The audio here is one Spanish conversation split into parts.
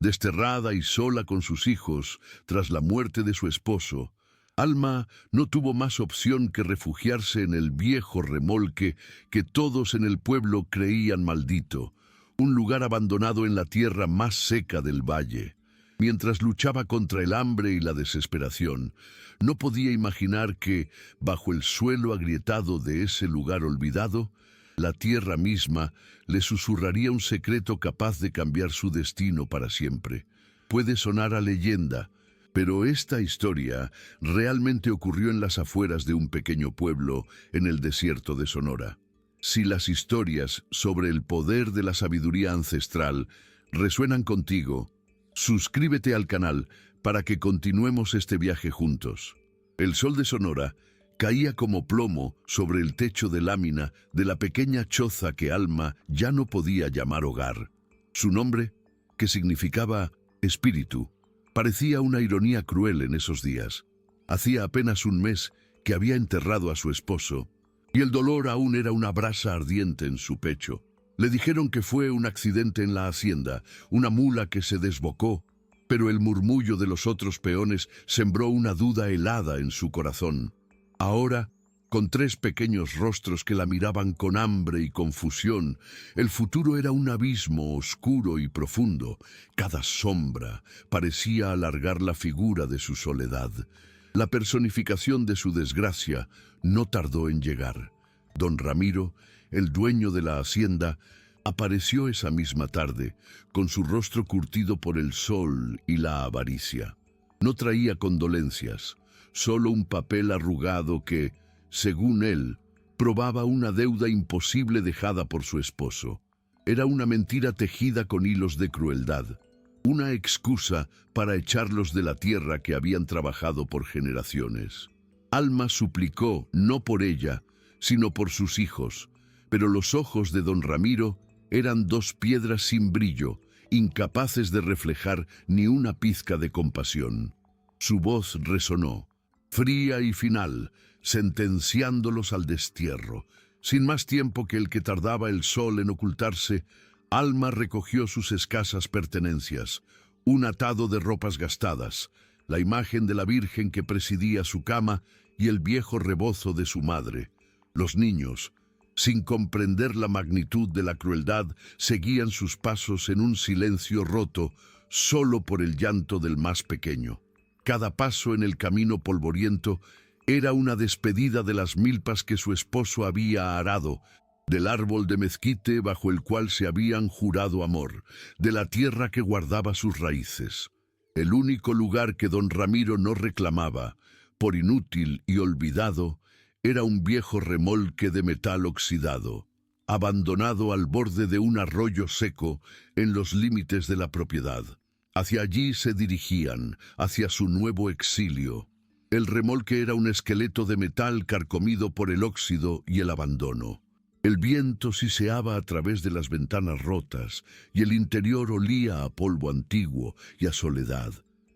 Desterrada y sola con sus hijos tras la muerte de su esposo, Alma no tuvo más opción que refugiarse en el viejo remolque que todos en el pueblo creían maldito, un lugar abandonado en la tierra más seca del valle. Mientras luchaba contra el hambre y la desesperación, no podía imaginar que, bajo el suelo agrietado de ese lugar olvidado, la tierra misma le susurraría un secreto capaz de cambiar su destino para siempre. Puede sonar a leyenda, pero esta historia realmente ocurrió en las afueras de un pequeño pueblo en el desierto de Sonora. Si las historias sobre el poder de la sabiduría ancestral resuenan contigo, suscríbete al canal para que continuemos este viaje juntos. El sol de Sonora caía como plomo sobre el techo de lámina de la pequeña choza que Alma ya no podía llamar hogar. Su nombre, que significaba espíritu, parecía una ironía cruel en esos días. Hacía apenas un mes que había enterrado a su esposo, y el dolor aún era una brasa ardiente en su pecho. Le dijeron que fue un accidente en la hacienda, una mula que se desbocó, pero el murmullo de los otros peones sembró una duda helada en su corazón. Ahora, con 3 pequeños rostros que la miraban con hambre y confusión, el futuro era un abismo oscuro y profundo. Cada sombra parecía alargar la figura de su soledad. La personificación de su desgracia no tardó en llegar. Don Ramiro, el dueño de la hacienda, apareció esa misma tarde, con su rostro curtido por el sol y la avaricia. No traía condolencias, solo un papel arrugado que, según él, probaba una deuda imposible dejada por su esposo. Era una mentira tejida con hilos de crueldad, una excusa para echarlos de la tierra que habían trabajado por generaciones. Alma suplicó, no por ella, sino por sus hijos, pero los ojos de don Ramiro eran 2 piedras sin brillo, incapaces de reflejar ni una pizca de compasión. Su voz resonó, fría y final, sentenciándolos al destierro. Sin más tiempo que el que tardaba el sol en ocultarse, Alma recogió sus escasas pertenencias, un atado de ropas gastadas, la imagen de la Virgen que presidía su cama y el viejo rebozo de su madre. Los niños, sin comprender la magnitud de la crueldad, seguían sus pasos en un silencio roto solo por el llanto del más pequeño. Cada paso en el camino polvoriento era una despedida de las milpas que su esposo había arado, del árbol de mezquite bajo el cual se habían jurado amor, de la tierra que guardaba sus raíces. El único lugar que don Ramiro no reclamaba, por inútil y olvidado, era un viejo remolque de metal oxidado, abandonado al borde de un arroyo seco en los límites de la propiedad. Hacia allí se dirigían, hacia su nuevo exilio. El remolque era un esqueleto de metal carcomido por el óxido y el abandono. El viento siseaba a través de las ventanas rotas y el interior olía a polvo antiguo y a soledad.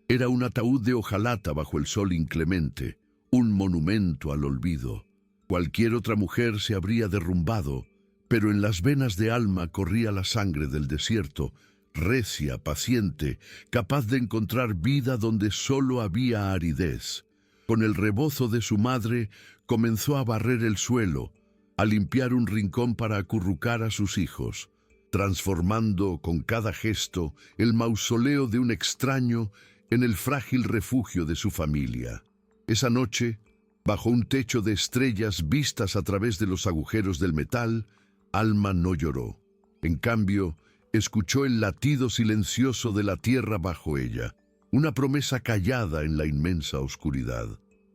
Era un ataúd de hojalata bajo el sol inclemente, un monumento al olvido. Cualquier otra mujer se habría derrumbado, pero en las venas de Alma corría la sangre del desierto, recia, paciente, capaz de encontrar vida donde solo había aridez. Con el rebozo de su madre comenzó a barrer el suelo, a limpiar un rincón para acurrucar a sus hijos, transformando con cada gesto el mausoleo de un extraño en el frágil refugio de su familia. Esa noche, bajo un techo de estrellas vistas a través de los agujeros del metal, Alma no lloró. En cambio, escuchó el latido silencioso de la tierra bajo ella, una promesa callada en la inmensa oscuridad.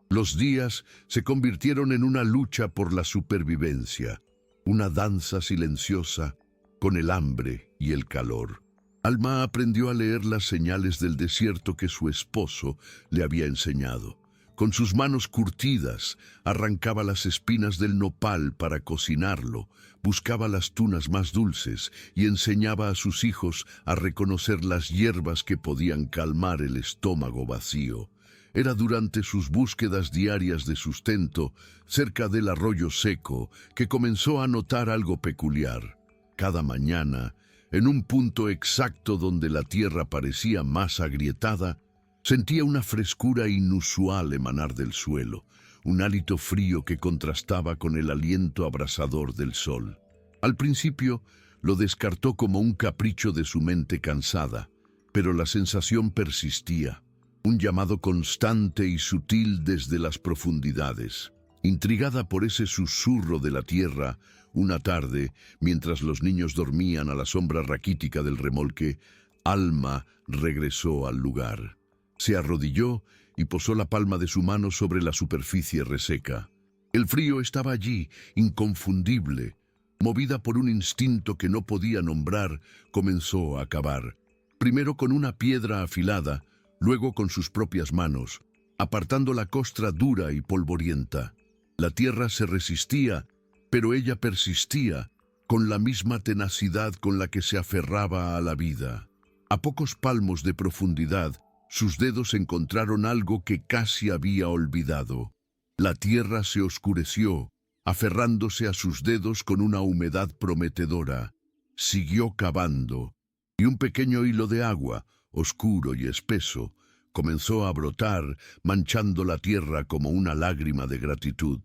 Los días se convirtieron en una lucha por la supervivencia, una danza silenciosa con el hambre y el calor. Alma aprendió a leer las señales del desierto que su esposo le había enseñado. Con sus manos curtidas, arrancaba las espinas del nopal para cocinarlo, buscaba las tunas más dulces y enseñaba a sus hijos a reconocer las hierbas que podían calmar el estómago vacío. Era durante sus búsquedas diarias de sustento, cerca del arroyo seco, que comenzó a notar algo peculiar. Cada mañana, En un punto exacto donde la tierra parecía más agrietada, sentía una frescura inusual emanar del suelo, un hálito frío que contrastaba con el aliento abrasador del sol. Al principio, lo descartó como un capricho de su mente cansada, pero la sensación persistía, un llamado constante y sutil desde las profundidades. Intrigada por ese susurro de la tierra, una tarde, mientras los niños dormían a la sombra raquítica del remolque, Alma regresó al lugar. Se arrodilló y posó la palma de su mano sobre la superficie reseca. El frío estaba allí, inconfundible. Movida por un instinto que no podía nombrar, comenzó a cavar. Primero con una piedra afilada, luego con sus propias manos, apartando la costra dura y polvorienta. La tierra se resistía, pero ella persistía, con la misma tenacidad con la que se aferraba a la vida. A pocos palmos de profundidad, sus dedos encontraron algo que casi había olvidado. La tierra se oscureció, aferrándose a sus dedos con una humedad prometedora. Siguió cavando, y un pequeño hilo de agua, oscuro y espeso, comenzó a brotar, manchando la tierra como una lágrima de gratitud.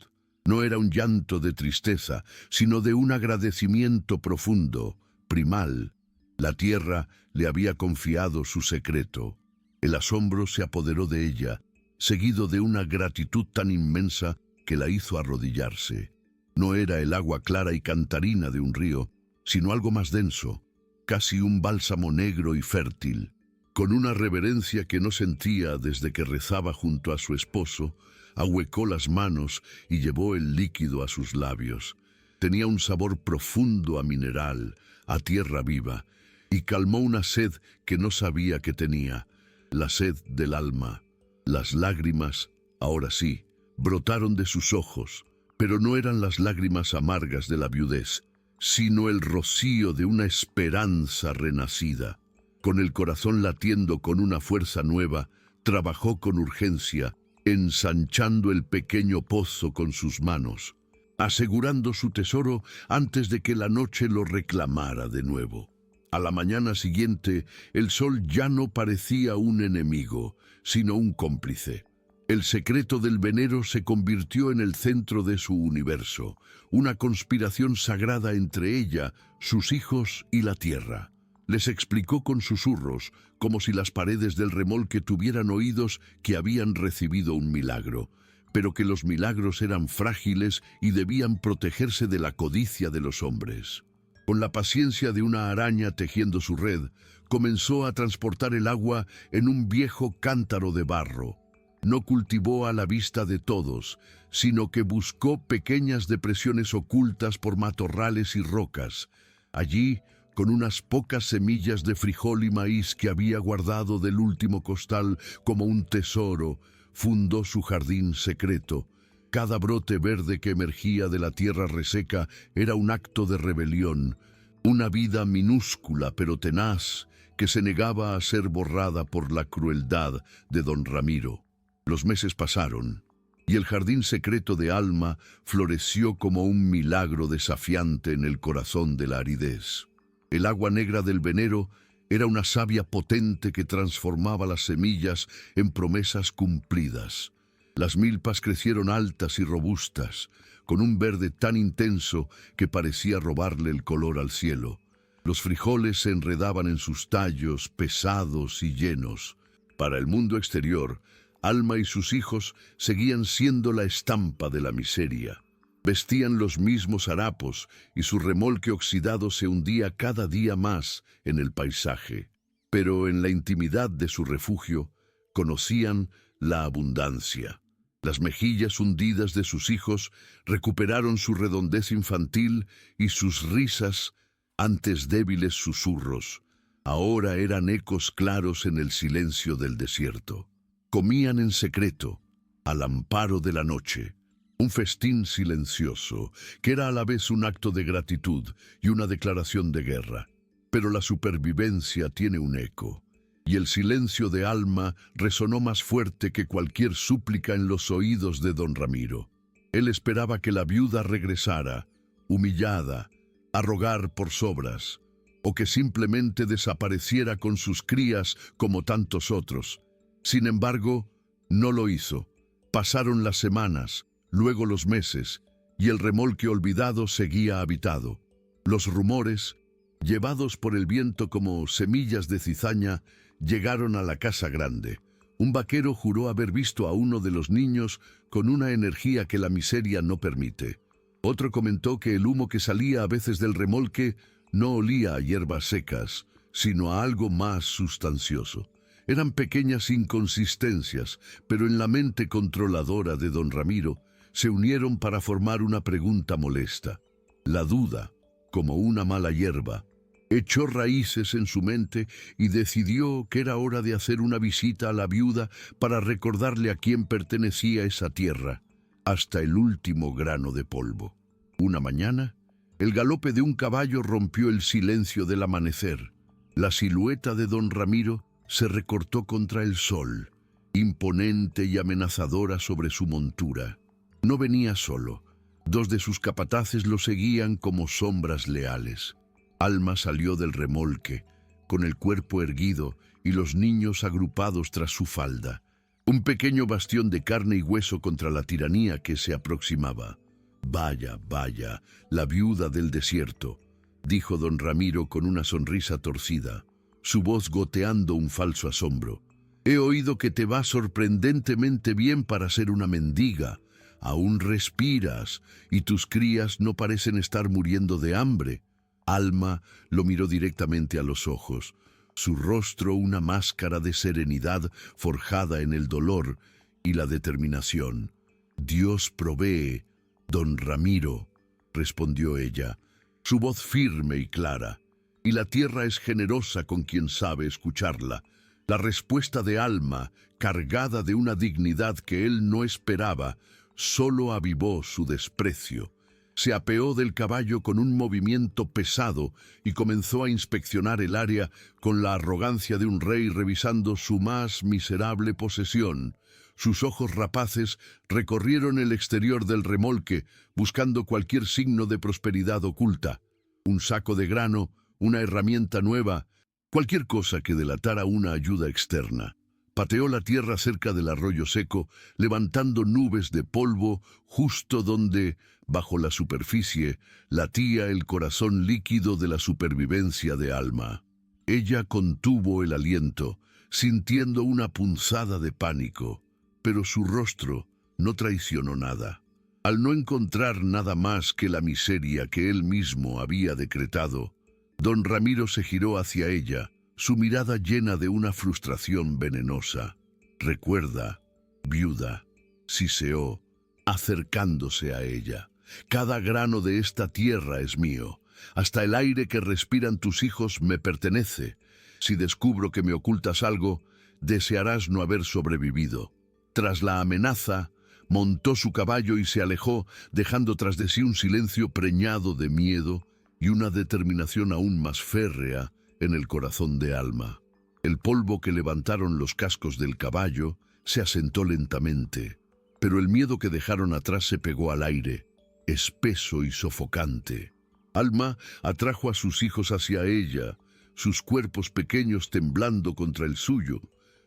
No era un llanto de tristeza, sino de un agradecimiento profundo, primal. La tierra le había confiado su secreto. El asombro se apoderó de ella, seguido de una gratitud tan inmensa que la hizo arrodillarse. No era el agua clara y cantarina de un río, sino algo más denso, casi un bálsamo negro y fértil. Con una reverencia que no sentía desde que rezaba junto a su esposo, ahuecó las manos y llevó el líquido a sus labios. Tenía un sabor profundo a mineral, a tierra viva, y calmó una sed que no sabía que tenía, la sed del alma. Las lágrimas, ahora sí, brotaron de sus ojos, pero no eran las lágrimas amargas de la viudez, sino el rocío de una esperanza renacida. Con el corazón latiendo con una fuerza nueva, trabajó con urgencia, ensanchando el pequeño pozo con sus manos, asegurando su tesoro antes de que la noche lo reclamara de nuevo. A la mañana siguiente, el sol ya no parecía un enemigo, sino un cómplice. El secreto del venero se convirtió en el centro de su universo, una conspiración sagrada entre ella, sus hijos y la tierra. Les explicó con susurros, como si las paredes del remolque tuvieran oídos, que habían recibido un milagro, pero que los milagros eran frágiles y debían protegerse de la codicia de los hombres. Con la paciencia de una araña tejiendo su red, comenzó a transportar el agua en un viejo cántaro de barro. No cultivó a la vista de todos, sino que buscó pequeñas depresiones ocultas por matorrales y rocas. Allí, con unas pocas semillas de frijol y maíz que había guardado del último costal como un tesoro, fundó su jardín secreto. Cada brote verde que emergía de la tierra reseca era un acto de rebelión, una vida minúscula pero tenaz que se negaba a ser borrada por la crueldad de don Ramiro. Los meses pasaron, y el jardín secreto de Alma floreció como un milagro desafiante en el corazón de la aridez. El agua negra del venero era una savia potente que transformaba las semillas en promesas cumplidas. Las milpas crecieron altas y robustas, con un verde tan intenso que parecía robarle el color al cielo. Los frijoles se enredaban en sus tallos, pesados y llenos. Para el mundo exterior, Alma y sus hijos seguían siendo la estampa de la miseria. Vestían los mismos harapos y su remolque oxidado se hundía cada día más en el paisaje. Pero en la intimidad de su refugio conocían la abundancia. Las mejillas hundidas de sus hijos recuperaron su redondez infantil y sus risas, antes débiles susurros, ahora eran ecos claros en el silencio del desierto. Comían en secreto, al amparo de la noche, un festín silencioso, que era a la vez un acto de gratitud y una declaración de guerra. Pero la supervivencia tiene un eco, y el silencio de Alma resonó más fuerte que cualquier súplica en los oídos de don Ramiro. Él esperaba que la viuda regresara, humillada, a rogar por sobras, o que simplemente desapareciera con sus crías como tantos otros. Sin embargo, no lo hizo. Pasaron las semanas, luego los meses, y el remolque olvidado seguía habitado. Los rumores, llevados por el viento como semillas de cizaña, llegaron a la casa grande. Un vaquero juró haber visto a uno de los niños con una energía que la miseria no permite. Otro comentó que el humo que salía a veces del remolque no olía a hierbas secas, sino a algo más sustancioso. Eran pequeñas inconsistencias, pero en la mente controladora de don Ramiro se unieron para formar una pregunta molesta. La duda, como una mala hierba, echó raíces en su mente y decidió que era hora de hacer una visita a la viuda para recordarle a quién pertenecía esa tierra, hasta el último grano de polvo. Una mañana, el galope de un caballo rompió el silencio del amanecer. La silueta de don Ramiro se recortó contra el sol, imponente y amenazadora sobre su montura. No venía solo. Dos de sus capataces lo seguían como sombras leales. Alma salió del remolque, con el cuerpo erguido y los niños agrupados tras su falda. Un pequeño bastión de carne y hueso contra la tiranía que se aproximaba. «Vaya, vaya, la viuda del desierto», dijo don Ramiro con una sonrisa torcida, su voz goteando un falso asombro. «He oído que te va sorprendentemente bien para ser una mendiga. Aún respiras, y tus crías no parecen estar muriendo de hambre». Alma lo miró directamente a los ojos, su rostro una máscara de serenidad forjada en el dolor y la determinación. «Dios provee, don Ramiro», respondió ella, su voz firme y clara, «y la tierra es generosa con quien sabe escucharla». La respuesta de Alma, cargada de una dignidad que él no esperaba, solo avivó su desprecio. Se apeó del caballo con un movimiento pesado y comenzó a inspeccionar el área con la arrogancia de un rey revisando su más miserable posesión. Sus ojos rapaces recorrieron el exterior del remolque, buscando cualquier signo de prosperidad oculta. Un saco de grano, una herramienta nueva, cualquier cosa que delatara una ayuda externa. Pateó la tierra cerca del arroyo seco, levantando nubes de polvo justo donde, bajo la superficie, latía el corazón líquido de la supervivencia de Alma. Ella contuvo el aliento, sintiendo una punzada de pánico, pero su rostro no traicionó nada. Al no encontrar nada más que la miseria que él mismo había decretado, don Ramiro se giró hacia ella, su mirada llena de una frustración venenosa. «Recuerda, viuda», siseó, acercándose a ella, «cada grano de esta tierra es mío. Hasta el aire que respiran tus hijos me pertenece. Si descubro que me ocultas algo, desearás no haber sobrevivido». Tras la amenaza, montó su caballo y se alejó, dejando tras de sí un silencio preñado de miedo y una determinación aún más férrea en el corazón de Alma. El polvo que levantaron los cascos del caballo se asentó lentamente, pero el miedo que dejaron atrás se pegó al aire, espeso y sofocante. Alma atrajo a sus hijos hacia ella, sus cuerpos pequeños temblando contra el suyo.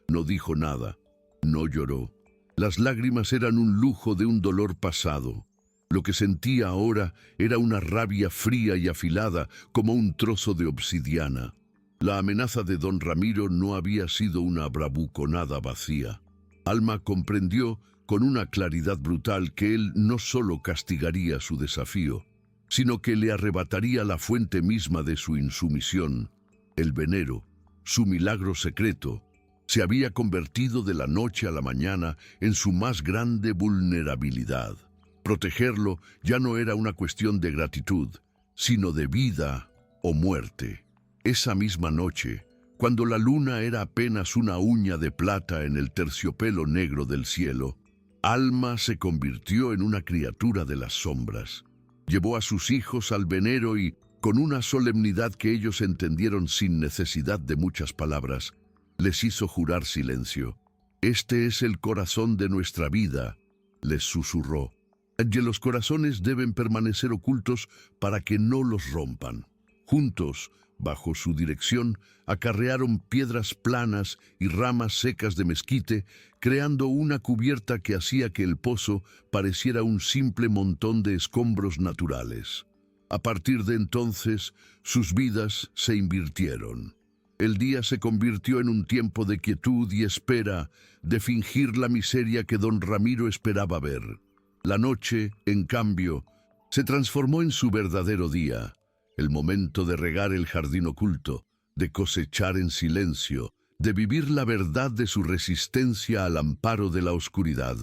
No dijo nada, no lloró. Las lágrimas eran un lujo de un dolor pasado. Lo que sentía ahora era una rabia fría y afilada como un trozo de obsidiana. La amenaza de don Ramiro no había sido una bravuconada vacía. Alma comprendió con una claridad brutal que él no solo castigaría su desafío, sino que le arrebataría la fuente misma de su insumisión. El venero, su milagro secreto, se había convertido de la noche a la mañana en su más grande vulnerabilidad. Protegerlo ya no era una cuestión de gratitud, sino de vida o muerte. Esa misma noche, cuando la luna era apenas una uña de plata en el terciopelo negro del cielo, Alma se convirtió en una criatura de las sombras. Llevó a sus hijos al venero y, con una solemnidad que ellos entendieron sin necesidad de muchas palabras, les hizo jurar silencio. «Este es el corazón de nuestra vida», les susurró. «Y los corazones deben permanecer ocultos para que no los rompan. Juntos Bajo su dirección, acarrearon piedras planas y ramas secas de mezquite, creando una cubierta que hacía que el pozo pareciera un simple montón de escombros naturales. A partir de entonces, sus vidas se invirtieron. El día se convirtió en un tiempo de quietud y espera, de fingir la miseria que don Ramiro esperaba ver. La noche, en cambio, se transformó en su verdadero día, el momento de regar el jardín oculto, de cosechar en silencio, de vivir la verdad de su resistencia al amparo de la oscuridad.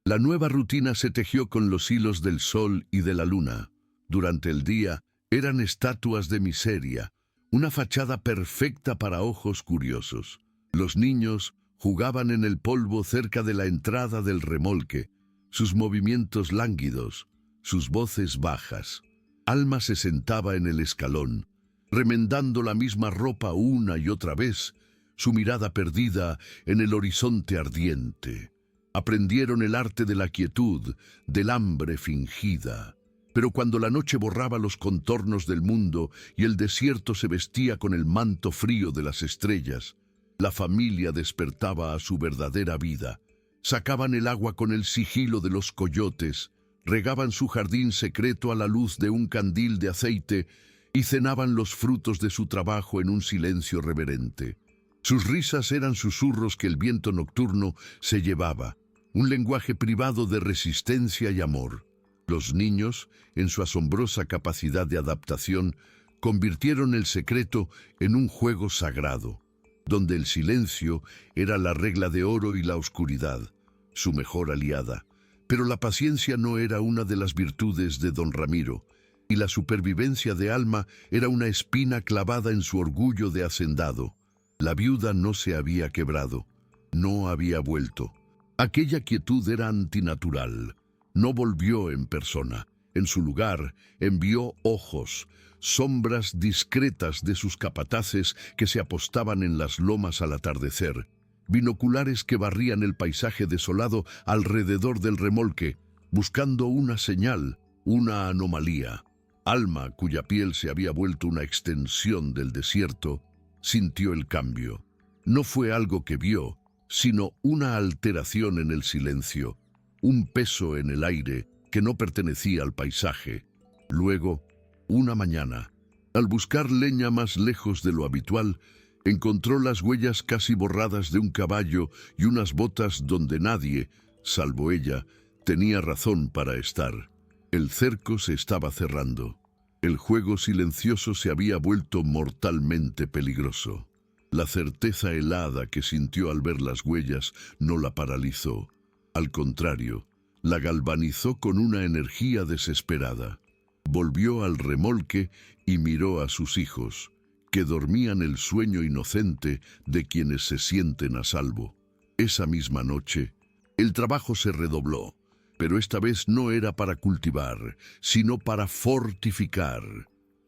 La nueva rutina se tejió con los hilos del sol y de la luna. Durante el día eran estatuas de miseria, una fachada perfecta para ojos curiosos. Los niños jugaban en el polvo cerca de la entrada del remolque, sus movimientos lánguidos, sus voces bajas. Alma se sentaba en el escalón, remendando la misma ropa una y otra vez, su mirada perdida en el horizonte ardiente. Aprendieron el arte de la quietud, del hambre fingida. Pero cuando la noche borraba los contornos del mundo y el desierto se vestía con el manto frío de las estrellas, la familia despertaba a su verdadera vida. Sacaban el agua con el sigilo de los coyotes, regaban su jardín secreto a la luz de un candil de aceite y cenaban los frutos de su trabajo en un silencio reverente. Sus risas eran susurros que el viento nocturno se llevaba, un lenguaje privado de resistencia y amor. Los niños, en su asombrosa capacidad de adaptación, convirtieron el secreto en un juego sagrado, donde el silencio era la regla de oro y la oscuridad, su mejor aliada. Pero la paciencia no era una de las virtudes de don Ramiro, y la supervivencia de Alma era una espina clavada en su orgullo de hacendado. La viuda no se había quebrado, no había vuelto. Aquella quietud era antinatural. No volvió en persona. En su lugar, envió ojos, sombras discretas de sus capataces que se apostaban en las lomas al atardecer, binoculares que barrían el paisaje desolado alrededor del remolque, buscando una señal, una anomalía. Alma, cuya piel se había vuelto una extensión del desierto, sintió el cambio. No fue algo que vio, sino una alteración en el silencio, un peso en el aire que no pertenecía al paisaje. Luego, una mañana, al buscar leña más lejos de lo habitual, encontró las huellas casi borradas de un caballo y unas botas donde nadie, salvo ella, tenía razón para estar. El cerco se estaba cerrando. El juego silencioso se había vuelto mortalmente peligroso. La certeza helada que sintió al ver las huellas no la paralizó. Al contrario, la galvanizó con una energía desesperada. Volvió al remolque y miró a sus hijos, que dormían el sueño inocente de quienes se sienten a salvo. Esa misma noche, el trabajo se redobló, pero esta vez no era para cultivar, sino para fortificar.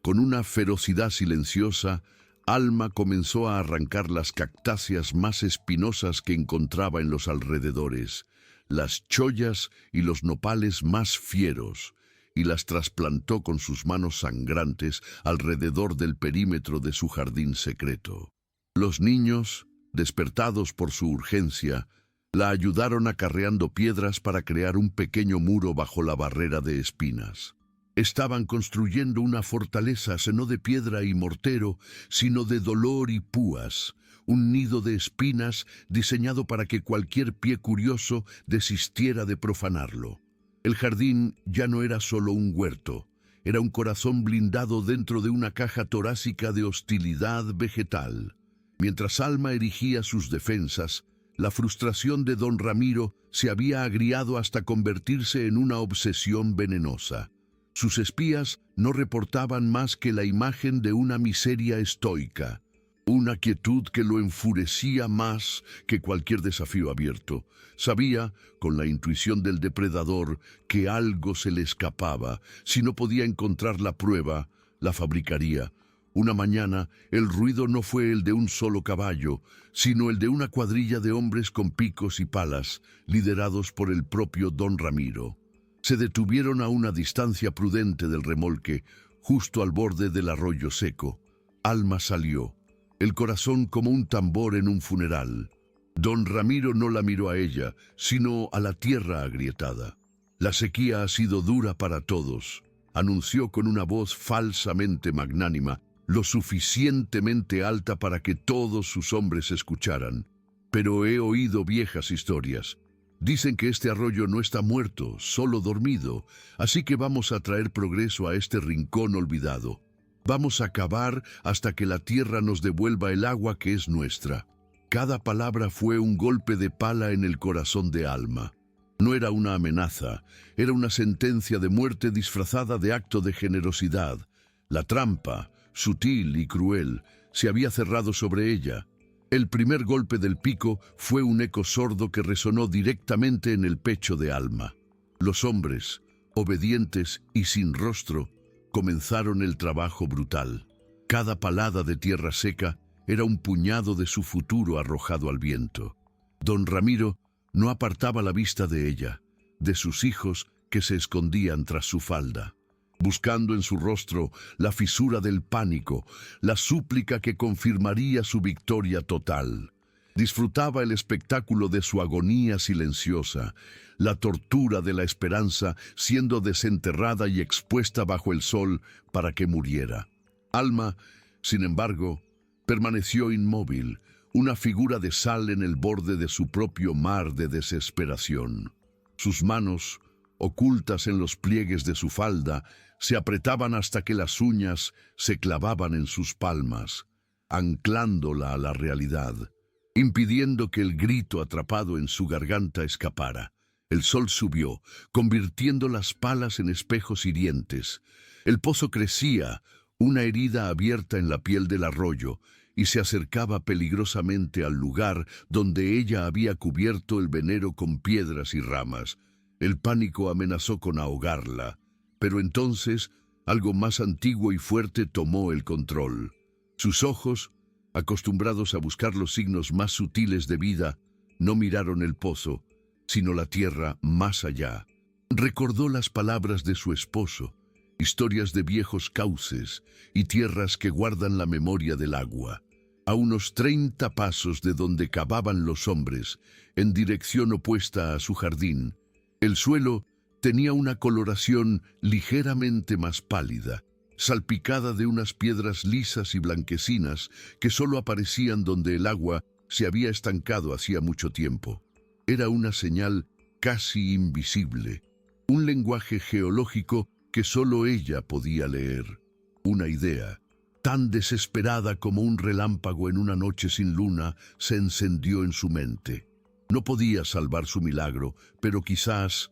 Con una ferocidad silenciosa, Alma comenzó a arrancar las cactáceas más espinosas que encontraba en los alrededores, las chollas y los nopales más fieros, y las trasplantó con sus manos sangrantes alrededor del perímetro de su jardín secreto. Los niños, despertados por su urgencia, la ayudaron acarreando piedras para crear un pequeño muro bajo la barrera de espinas. Estaban construyendo una fortaleza no de piedra y mortero, sino de dolor y púas, un nido de espinas diseñado para que cualquier pie curioso desistiera de profanarlo. El jardín ya no era solo un huerto, era un corazón blindado dentro de una caja torácica de hostilidad vegetal. Mientras Alma erigía sus defensas, la frustración de don Ramiro se había agriado hasta convertirse en una obsesión venenosa. Sus espías no reportaban más que la imagen de una miseria estoica, una quietud que lo enfurecía más que cualquier desafío abierto. Sabía, con la intuición del depredador, que algo se le escapaba. Si no podía encontrar la prueba, la fabricaría. Una mañana, el ruido no fue el de un solo caballo, sino el de una cuadrilla de hombres con picos y palas, liderados por el propio don Ramiro. Se detuvieron a una distancia prudente del remolque, justo al borde del arroyo seco. Alma salió, el corazón como un tambor en un funeral. Don Ramiro no la miró a ella, sino a la tierra agrietada. La sequía ha sido dura para todos, anunció con una voz falsamente magnánima, lo suficientemente alta para que todos sus hombres escucharan. Pero he oído viejas historias. Dicen que este arroyo no está muerto, solo dormido, así que vamos a traer progreso a este rincón olvidado. Vamos a cavar hasta que la tierra nos devuelva el agua que es nuestra. Cada palabra fue un golpe de pala en el corazón de Alma. No era una amenaza, era una sentencia de muerte disfrazada de acto de generosidad. La trampa, sutil y cruel, se había cerrado sobre ella. El primer golpe del pico fue un eco sordo que resonó directamente en el pecho de Alma. Los hombres, obedientes y sin rostro, comenzaron el trabajo brutal. Cada palada de tierra seca era un puñado de su futuro arrojado al viento. Don Ramiro no apartaba la vista de ella, de sus hijos que se escondían tras su falda, buscando en su rostro la fisura del pánico, la súplica que confirmaría su victoria total. Disfrutaba el espectáculo de su agonía silenciosa, la tortura de la esperanza siendo desenterrada y expuesta bajo el sol para que muriera. Alma, sin embargo, permaneció inmóvil, una figura de sal en el borde de su propio mar de desesperación. Sus manos, ocultas en los pliegues de su falda, se apretaban hasta que las uñas se clavaban en sus palmas, anclándola a la realidad, impidiendo que el grito atrapado en su garganta escapara. El sol subió, convirtiendo las palas en espejos hirientes. El pozo crecía, una herida abierta en la piel del arroyo, y se acercaba peligrosamente al lugar donde ella había cubierto el venero con piedras y ramas. El pánico amenazó con ahogarla, pero entonces algo más antiguo y fuerte tomó el control. Sus ojos, acostumbrados a buscar los signos más sutiles de vida, no miraron el pozo, sino la tierra más allá. Recordó las palabras de su esposo, historias de viejos cauces y tierras que guardan la memoria del agua. A unos 30 pasos de donde cavaban los hombres, en dirección opuesta a su jardín, el suelo tenía una coloración ligeramente más pálida, salpicada de unas piedras lisas y blanquecinas que solo aparecían donde el agua se había estancado hacía mucho tiempo. Era una señal casi invisible, un lenguaje geológico que solo ella podía leer. Una idea, tan desesperada como un relámpago en una noche sin luna, se encendió en su mente. No podía salvar su milagro, pero quizás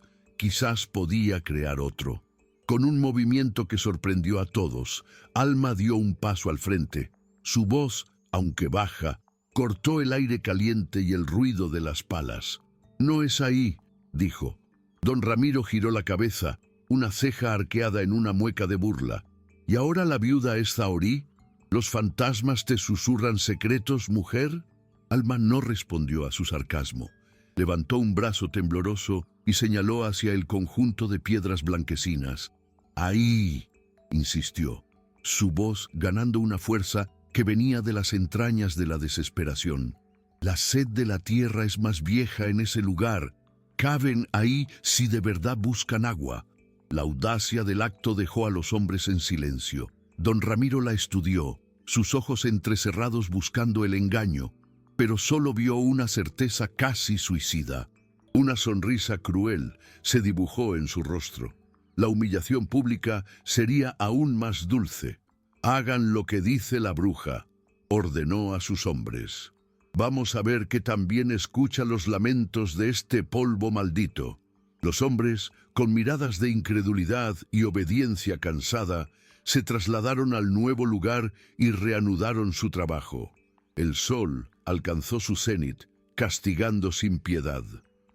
podía crear otro. Con un movimiento que sorprendió a todos, Alma dio un paso al frente. Su voz, aunque baja, cortó el aire caliente y el ruido de las palas. «No es ahí», dijo. Don Ramiro giró la cabeza, una ceja arqueada en una mueca de burla. «¿Y ahora la viuda es Zahorí? ¿Los fantasmas te susurran secretos, mujer?» Alma no respondió a su sarcasmo. Levantó un brazo tembloroso y señaló hacia el conjunto de piedras blanquecinas. «Ahí», insistió, su voz ganando una fuerza que venía de las entrañas de la desesperación. «La sed de la tierra es más vieja en ese lugar. Caven ahí si de verdad buscan agua». La audacia del acto dejó a los hombres en silencio. Don Ramiro la estudió, sus ojos entrecerrados buscando el engaño, pero solo vio una certeza casi suicida. Una sonrisa cruel se dibujó en su rostro. La humillación pública sería aún más dulce. «Hagan lo que dice la bruja», ordenó a sus hombres. «Vamos a ver que también escucha los lamentos de este polvo maldito». Los hombres, con miradas de incredulidad y obediencia cansada, se trasladaron al nuevo lugar y reanudaron su trabajo. El sol alcanzó su cenit, castigando sin piedad.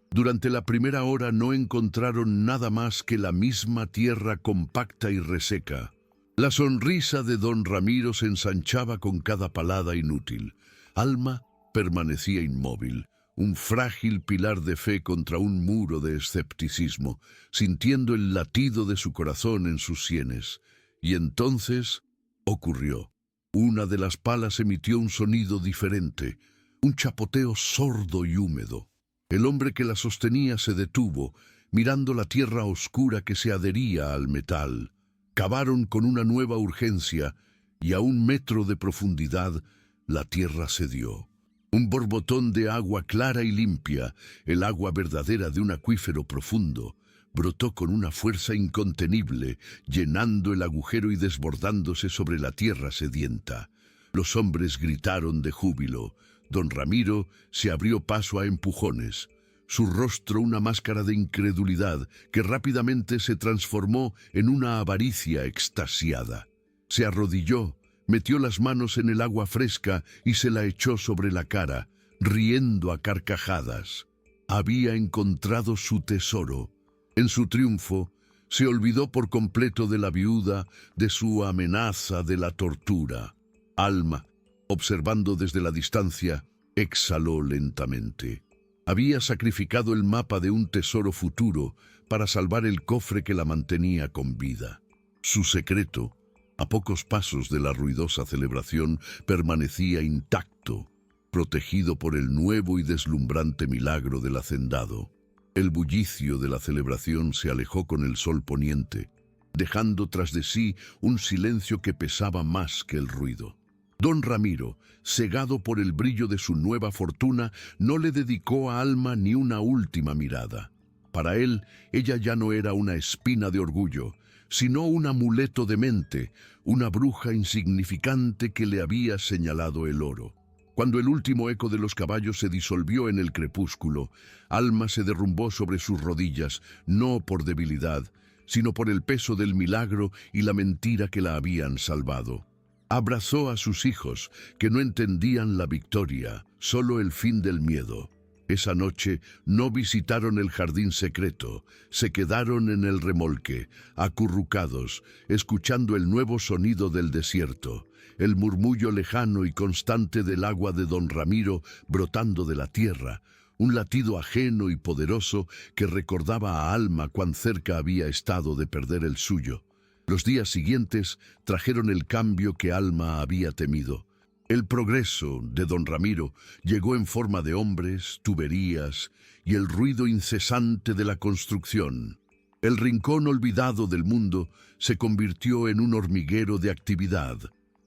Durante la primera hora no encontraron nada más que la misma tierra compacta y reseca. La sonrisa de don Ramiro se ensanchaba con cada palada inútil. Alma permanecía inmóvil, un frágil pilar de fe contra un muro de escepticismo, sintiendo el latido de su corazón en sus sienes. Y entonces ocurrió. Una de las palas emitió un sonido diferente, un chapoteo sordo y húmedo. El hombre que la sostenía se detuvo, mirando la tierra oscura que se adhería al metal. Cavaron con una nueva urgencia, y a 1 metro de profundidad, la tierra cedió. Un borbotón de agua clara y limpia, el agua verdadera de un acuífero profundo, brotó con una fuerza incontenible, llenando el agujero y desbordándose sobre la tierra sedienta. Los hombres gritaron de júbilo. Don Ramiro se abrió paso a empujones. Su rostro una máscara de incredulidad que rápidamente se transformó en una avaricia extasiada. Se arrodilló, metió las manos en el agua fresca y se la echó sobre la cara, riendo a carcajadas. Había encontrado su tesoro. En su triunfo, se olvidó por completo de la viuda, de su amenaza, de la tortura. Alma, observando desde la distancia, exhaló lentamente. Había sacrificado el mapa de un tesoro futuro para salvar el cofre que la mantenía con vida. Su secreto, a pocos pasos de la ruidosa celebración, permanecía intacto, protegido por el nuevo y deslumbrante milagro del hacendado. El bullicio de la celebración se alejó con el sol poniente, dejando tras de sí un silencio que pesaba más que el ruido. Don Ramiro, cegado por el brillo de su nueva fortuna, no le dedicó a Alma ni una última mirada. Para él, ella ya no era una espina de orgullo, sino un amuleto de mente, una bruja insignificante que le había señalado el oro. Cuando el último eco de los caballos se disolvió en el crepúsculo, Alma se derrumbó sobre sus rodillas, no por debilidad, sino por el peso del milagro y la mentira que la habían salvado. Abrazó a sus hijos, que no entendían la victoria, solo el fin del miedo. Esa noche no visitaron el jardín secreto, se quedaron en el remolque, acurrucados, escuchando el nuevo sonido del desierto, el murmullo lejano y constante del agua de Don Ramiro brotando de la tierra, un latido ajeno y poderoso que recordaba a Alma cuán cerca había estado de perder el suyo. Los días siguientes trajeron el cambio que Alma había temido. El progreso de Don Ramiro llegó en forma de hombres, tuberías y el ruido incesante de la construcción. El rincón olvidado del mundo se convirtió en un hormiguero de actividad.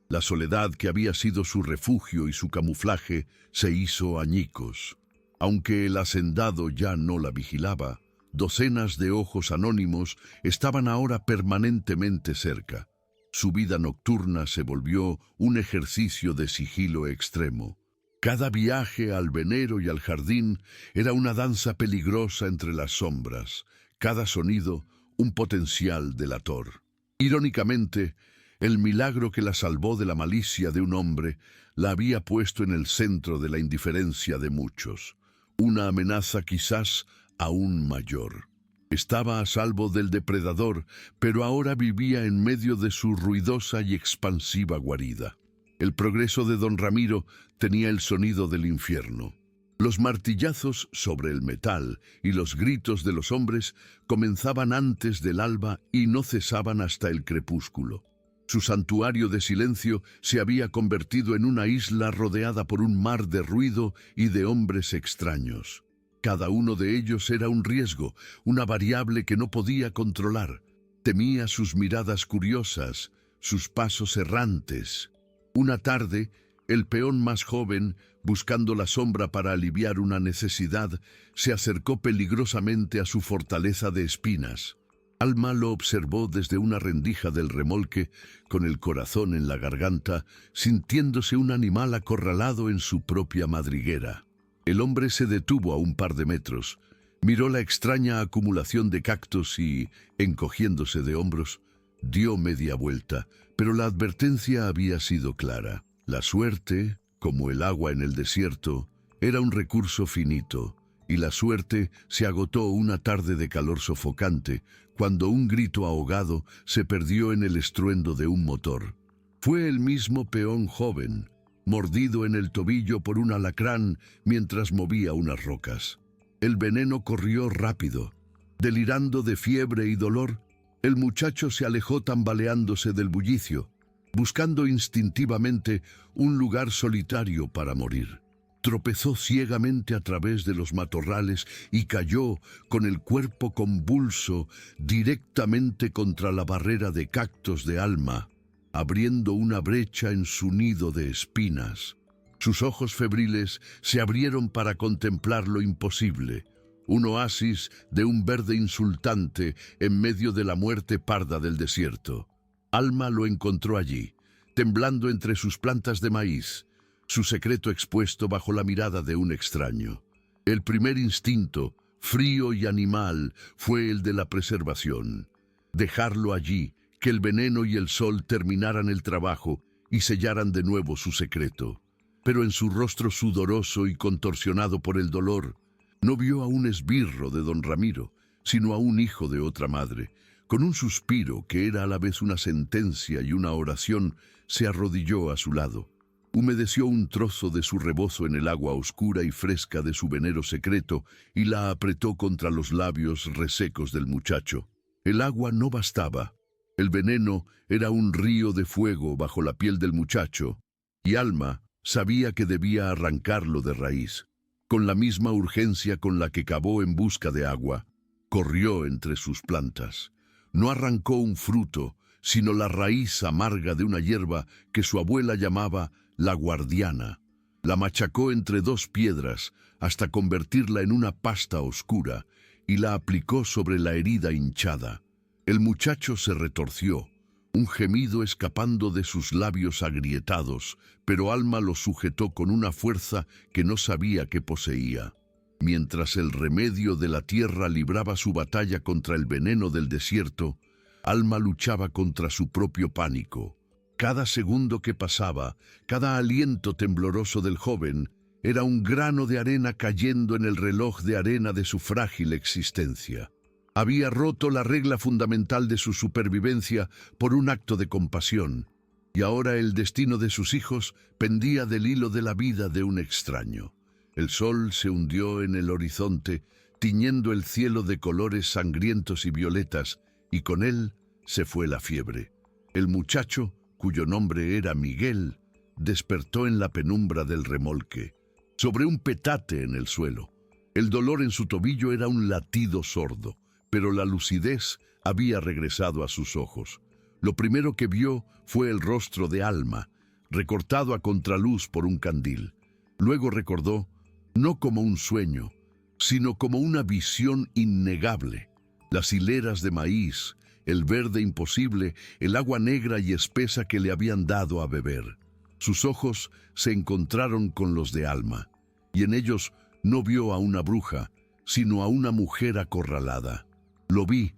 La soledad que había sido su refugio y su camuflaje se hizo añicos. Aunque el hacendado ya no la vigilaba, docenas de ojos anónimos estaban ahora permanentemente cerca. Su vida nocturna se volvió un ejercicio de sigilo extremo. Cada viaje al venero y al jardín era una danza peligrosa entre las sombras, cada sonido un potencial delator. Irónicamente, el milagro que la salvó de la malicia de un hombre la había puesto en el centro de la indiferencia de muchos, una amenaza quizás aún mayor. Estaba a salvo del depredador, pero ahora vivía en medio de su ruidosa y expansiva guarida. El progreso de Don Ramiro tenía el sonido del infierno. Los martillazos sobre el metal y los gritos de los hombres comenzaban antes del alba y no cesaban hasta el crepúsculo. Su santuario de silencio se había convertido en una isla rodeada por un mar de ruido y de hombres extraños. Cada uno de ellos era un riesgo, una variable que no podía controlar. Temía sus miradas curiosas, sus pasos errantes. Una tarde, el peón más joven, buscando la sombra para aliviar una necesidad, se acercó peligrosamente a su fortaleza de espinas. Alma lo observó desde una rendija del remolque, con el corazón en la garganta, sintiéndose un animal acorralado en su propia madriguera. El hombre se detuvo a un par de metros, miró la extraña acumulación de cactus y, encogiéndose de hombros, dio media vuelta, pero la advertencia había sido clara. La suerte, como el agua en el desierto, era un recurso finito, y la suerte se agotó una tarde de calor sofocante, cuando un grito ahogado se perdió en el estruendo de un motor. Fue el mismo peón joven, mordido en el tobillo por un alacrán mientras movía unas rocas. El veneno corrió rápido. Delirando de fiebre y dolor, el muchacho se alejó tambaleándose del bullicio. buscando instintivamente un lugar solitario para morir. Tropezó ciegamente a través de los matorrales y cayó con el cuerpo convulso directamente contra la barrera de cactos de Alma, abriendo una brecha en su nido de espinas. Sus ojos febriles se abrieron para contemplar lo imposible, un oasis de un verde insultante en medio de la muerte parda del desierto. Alma lo encontró allí, temblando entre sus plantas de maíz, su secreto expuesto bajo la mirada de un extraño. El primer instinto, frío y animal, fue el de la preservación. Dejarlo allí, que el veneno y el sol terminaran el trabajo y sellaran de nuevo su secreto. Pero en su rostro sudoroso y contorsionado por el dolor, no vio a un esbirro de don Ramiro, sino a un hijo de otra madre. Con un suspiro que era a la vez una sentencia y una oración, se arrodilló a su lado. Humedeció un trozo de su rebozo en el agua oscura y fresca de su venero secreto y la apretó contra los labios resecos del muchacho. El agua no bastaba. El veneno era un río de fuego bajo la piel del muchacho, y Alma sabía que debía arrancarlo de raíz. Con la misma urgencia con la que cavó en busca de agua, corrió entre sus plantas. No arrancó un fruto, sino la raíz amarga de una hierba que su abuela llamaba la guardiana. La machacó entre dos piedras hasta convertirla en una pasta oscura y la aplicó sobre la herida hinchada. El muchacho se retorció, un gemido escapando de sus labios agrietados, pero Alma lo sujetó con una fuerza que no sabía que poseía. Mientras el remedio de la tierra libraba su batalla contra el veneno del desierto, Alma luchaba contra su propio pánico. Cada segundo que pasaba, cada aliento tembloroso del joven, era un grano de arena cayendo en el reloj de arena de su frágil existencia. Había roto la regla fundamental de su supervivencia por un acto de compasión, y ahora el destino de sus hijos pendía del hilo de la vida de un extraño. El sol se hundió en el horizonte, tiñendo el cielo de colores sangrientos y violetas, y con él se fue la fiebre. El muchacho, cuyo nombre era Miguel, despertó en la penumbra del remolque, sobre un petate en el suelo. El dolor en su tobillo era un latido sordo, pero la lucidez había regresado a sus ojos. Lo primero que vio fue el rostro de Alma, recortado a contraluz por un candil. Luego recordó, no como un sueño, sino como una visión innegable, las hileras de maíz, el verde imposible, el agua negra y espesa que le habían dado a beber. Sus ojos se encontraron con los de Alma, y en ellos no vio a una bruja, sino a una mujer acorralada. Lo vi,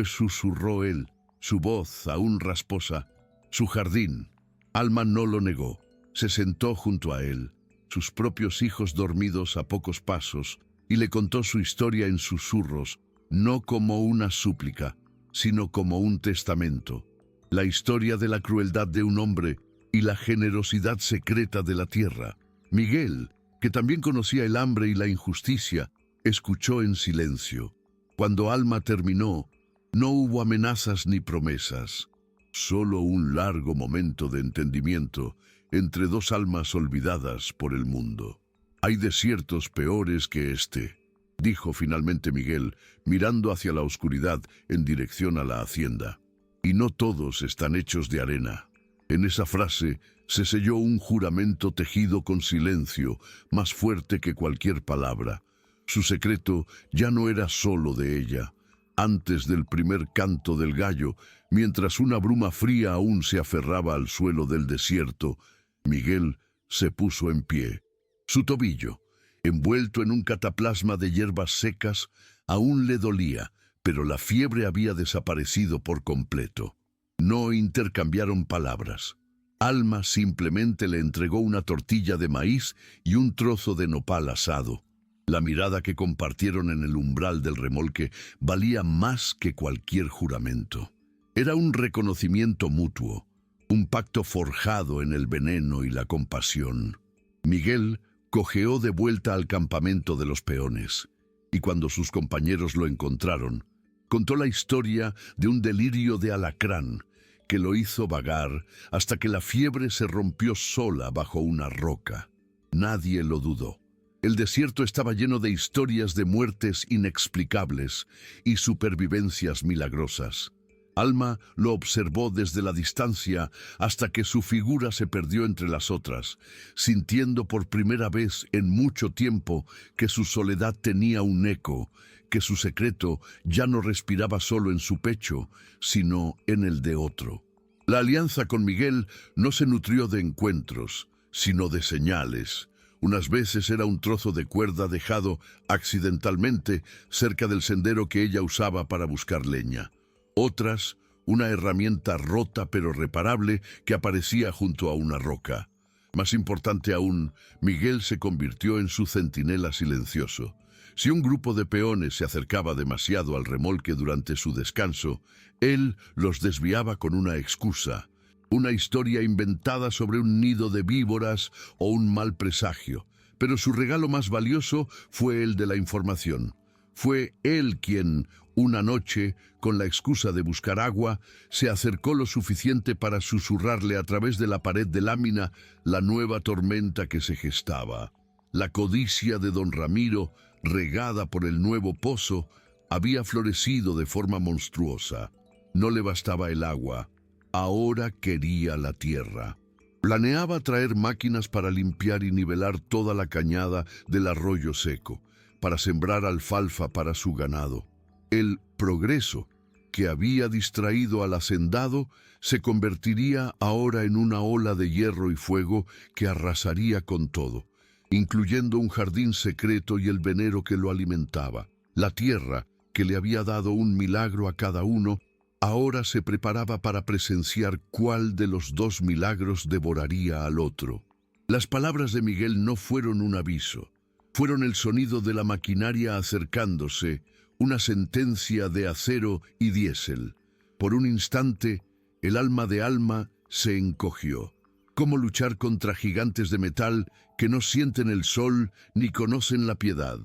susurró él, su voz aún rasposa, su jardín. Alma no lo negó, se sentó junto a él, sus propios hijos dormidos a pocos pasos, y le contó su historia en susurros, no como una súplica, sino como un testamento. La historia de la crueldad de un hombre y la generosidad secreta de la tierra. Miguel, que también conocía el hambre y la injusticia, escuchó en silencio. Cuando Alma terminó, no hubo amenazas ni promesas, solo un largo momento de entendimiento entre dos almas olvidadas por el mundo. Hay desiertos peores que este, dijo finalmente Miguel, mirando hacia la oscuridad en dirección a la hacienda. Y no todos están hechos de arena. En esa frase se selló un juramento tejido con silencio, más fuerte que cualquier palabra. Su secreto ya no era solo de ella. Antes del primer canto del gallo, mientras una bruma fría aún se aferraba al suelo del desierto, Miguel se puso en pie. Su tobillo, envuelto en un cataplasma de hierbas secas, aún le dolía, pero la fiebre había desaparecido por completo. No intercambiaron palabras. Alma simplemente le entregó una tortilla de maíz y un trozo de nopal asado. La mirada que compartieron en el umbral del remolque valía más que cualquier juramento. Era un reconocimiento mutuo, un pacto forjado en el veneno y la compasión. Miguel cojeó de vuelta al campamento de los peones, y cuando sus compañeros lo encontraron, contó la historia de un delirio de alacrán que lo hizo vagar hasta que la fiebre se rompió sola bajo una roca. Nadie lo dudó. El desierto estaba lleno de historias de muertes inexplicables y supervivencias milagrosas. Alma lo observó desde la distancia hasta que su figura se perdió entre las otras, sintiendo por primera vez en mucho tiempo que su soledad tenía un eco, que su secreto ya no respiraba solo en su pecho, sino en el de otro. La alianza con Miguel no se nutrió de encuentros, sino de señales. Unas veces era un trozo de cuerda dejado accidentalmente cerca del sendero que ella usaba para buscar leña. Otras, una herramienta rota pero reparable que aparecía junto a una roca. Más importante aún, Miguel se convirtió en su centinela silencioso. Si un grupo de peones se acercaba demasiado al remolque durante su descanso, él los desviaba con una excusa, una historia inventada sobre un nido de víboras o un mal presagio. Pero su regalo más valioso fue el de la información. Fue él quien, una noche, con la excusa de buscar agua, se acercó lo suficiente para susurrarle a través de la pared de lámina la nueva tormenta que se gestaba. La codicia de don Ramiro, regada por el nuevo pozo, había florecido de forma monstruosa. No le bastaba el agua, ahora quería la tierra. Planeaba traer máquinas para limpiar y nivelar toda la cañada del arroyo seco, para sembrar alfalfa para su ganado. El progreso, que había distraído al hacendado, se convertiría ahora en una ola de hierro y fuego que arrasaría con todo, incluyendo un jardín secreto y el venero que lo alimentaba. La tierra, que le había dado un milagro a cada uno, ahora se preparaba para presenciar cuál de los dos milagros devoraría al otro. Las palabras de Miguel no fueron un aviso, fueron el sonido de la maquinaria acercándose, una sentencia de acero y diésel. Por un instante, el alma de Alma se encogió. ¿Cómo luchar contra gigantes de metal que no sienten el sol ni conocen la piedad?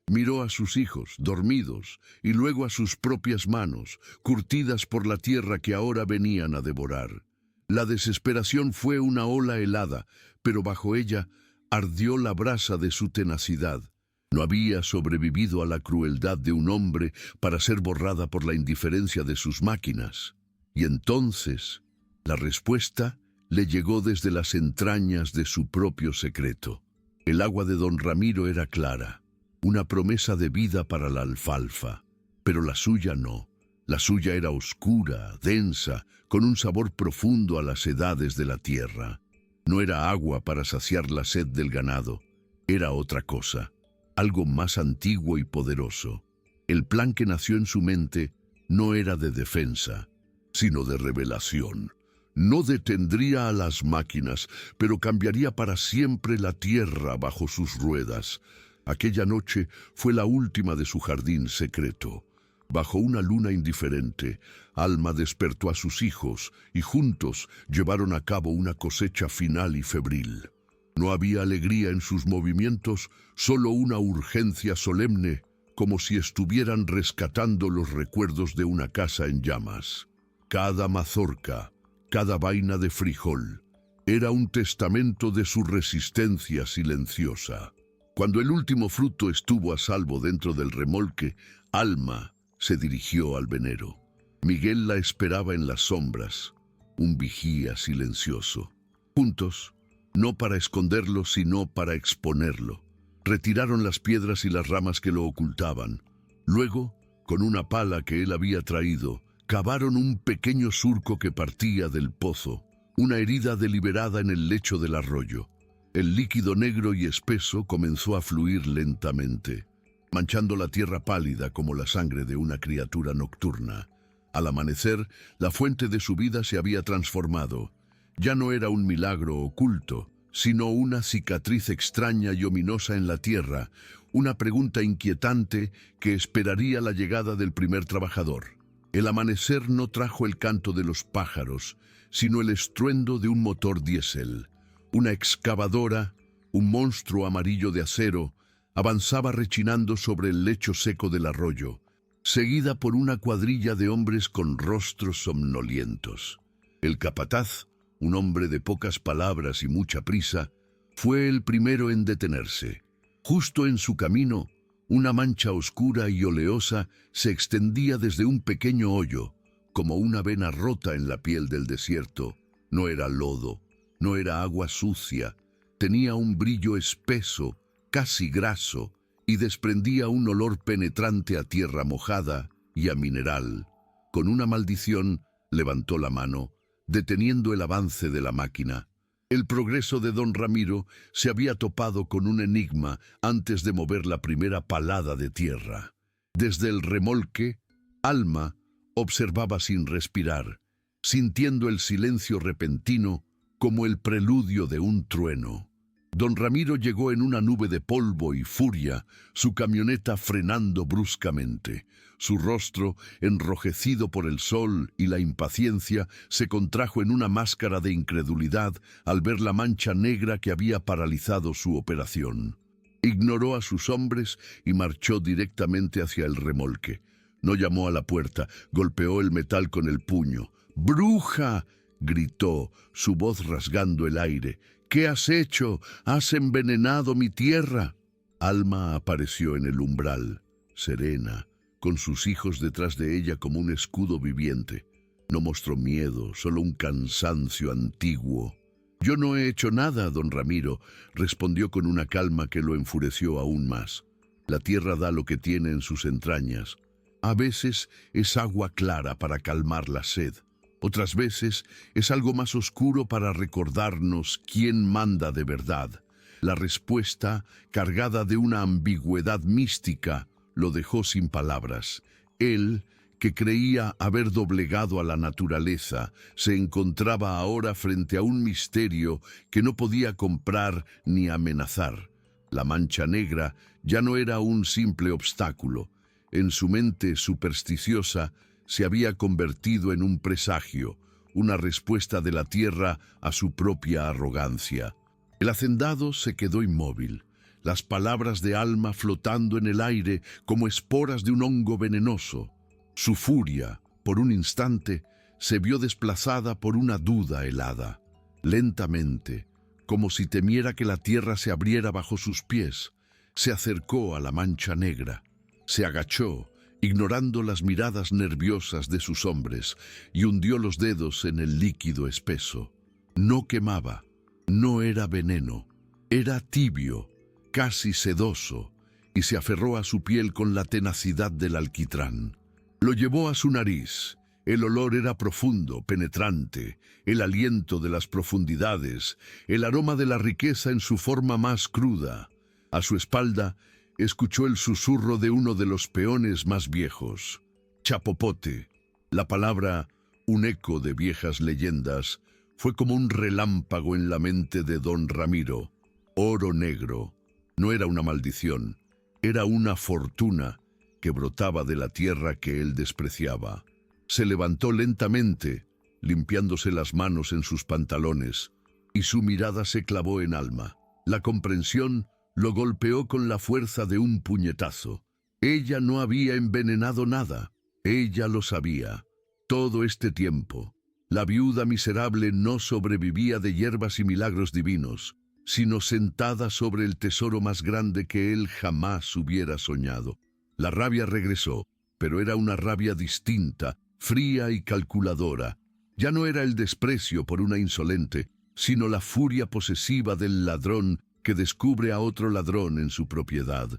Miró a sus hijos, dormidos, y luego a sus propias manos, curtidas por la tierra que ahora venían a devorar. La desesperación fue una ola helada, pero bajo ella ardió la brasa de su tenacidad. No había sobrevivido a la crueldad de un hombre para ser borrada por la indiferencia de sus máquinas. Y entonces, la respuesta le llegó desde las entrañas de su propio secreto. El agua de don Ramiro era clara, una promesa de vida para la alfalfa, pero la suya no. La suya era oscura, densa, con un sabor profundo a las edades de la tierra. No era agua para saciar la sed del ganado, era otra cosa, algo más antiguo y poderoso. El plan que nació en su mente no era de defensa, sino de revelación. No detendría a las máquinas, pero cambiaría para siempre la tierra bajo sus ruedas. Aquella noche fue la última de su jardín secreto. Bajo una luna indiferente, Alma despertó a sus hijos y juntos llevaron a cabo una cosecha final y febril. No había alegría en sus movimientos, solo una urgencia solemne, como si estuvieran rescatando los recuerdos de una casa en llamas. Cada mazorca, cada vaina de frijol, era un testamento de su resistencia silenciosa. Cuando el último fruto estuvo a salvo dentro del remolque, Alma se dirigió al venero. Miguel la esperaba en las sombras, un vigía silencioso. Juntos, no para esconderlo, sino para exponerlo, retiraron las piedras y las ramas que lo ocultaban. Luego, con una pala que él había traído, cavaron un pequeño surco que partía del pozo, una herida deliberada en el lecho del arroyo. El líquido negro y espeso comenzó a fluir lentamente, manchando la tierra pálida como la sangre de una criatura nocturna. Al amanecer, la fuente de su vida se había transformado. Ya no era un milagro oculto, sino una cicatriz extraña y ominosa en la tierra, una pregunta inquietante que esperaría la llegada del primer trabajador. El amanecer no trajo el canto de los pájaros, sino el estruendo de un motor diésel. Una excavadora, un monstruo amarillo de acero, avanzaba rechinando sobre el lecho seco del arroyo, seguida por una cuadrilla de hombres con rostros somnolientos. El capataz, un hombre de pocas palabras y mucha prisa, fue el primero en detenerse. Justo en su camino, una mancha oscura y oleosa se extendía desde un pequeño hoyo, como una vena rota en la piel del desierto. No era lodo, no era agua sucia, tenía un brillo espeso, casi graso, y desprendía un olor penetrante a tierra mojada y a mineral. Con una maldición, levantó la mano, deteniendo el avance de la máquina. El progreso de don Ramiro se había topado con un enigma antes de mover la primera palada de tierra. Desde el remolque, Alma observaba sin respirar, sintiendo el silencio repentino como el preludio de un trueno. Don Ramiro llegó en una nube de polvo y furia, su camioneta frenando bruscamente. Su rostro, enrojecido por el sol y la impaciencia, se contrajo en una máscara de incredulidad al ver la mancha negra que había paralizado su operación. Ignoró a sus hombres y marchó directamente hacia el remolque. No llamó a la puerta, golpeó el metal con el puño. ¡Bruja!, gritó, su voz rasgando el aire. ¿Qué has hecho? ¡Has envenenado mi tierra! Alma apareció en el umbral, serena, con sus hijos detrás de ella como un escudo viviente. No mostró miedo, solo un cansancio antiguo. «Yo no he hecho nada, don Ramiro», respondió con una calma que lo enfureció aún más. «La tierra da lo que tiene en sus entrañas. A veces es agua clara para calmar la sed. Otras veces es algo más oscuro para recordarnos quién manda de verdad». La respuesta, cargada de una ambigüedad mística, lo dejó sin palabras. Él, que creía haber doblegado a la naturaleza, se encontraba ahora frente a un misterio que no podía comprar ni amenazar. La mancha negra ya no era un simple obstáculo. En su mente supersticiosa se había convertido en un presagio, una respuesta de la tierra a su propia arrogancia. El hacendado se quedó inmóvil, las palabras de Alma flotando en el aire como esporas de un hongo venenoso. Su furia, por un instante, se vio desplazada por una duda helada. Lentamente, como si temiera que la tierra se abriera bajo sus pies, se acercó a la mancha negra. Se agachó, ignorando las miradas nerviosas de sus hombres, y hundió los dedos en el líquido espeso. No quemaba, no era veneno, era tibio, casi sedoso, y se aferró a su piel con la tenacidad del alquitrán. Lo llevó a su nariz. El olor era profundo, penetrante, el aliento de las profundidades, el aroma de la riqueza en su forma más cruda. A su espalda, escuchó el susurro de uno de los peones más viejos. Chapopote. La palabra, un eco de viejas leyendas, fue como un relámpago en la mente de don Ramiro. Oro negro. No era una maldición, era una fortuna que brotaba de la tierra que él despreciaba. Se levantó lentamente, limpiándose las manos en sus pantalones, y su mirada se clavó en Alma. La comprensión lo golpeó con la fuerza de un puñetazo. Ella no había envenenado nada, ella lo sabía. Todo este tiempo, la viuda miserable no sobrevivía de hierbas y milagros divinos, sino sentada sobre el tesoro más grande que él jamás hubiera soñado. La rabia regresó, pero era una rabia distinta, fría y calculadora. Ya no era el desprecio por una insolente, sino la furia posesiva del ladrón que descubre a otro ladrón en su propiedad.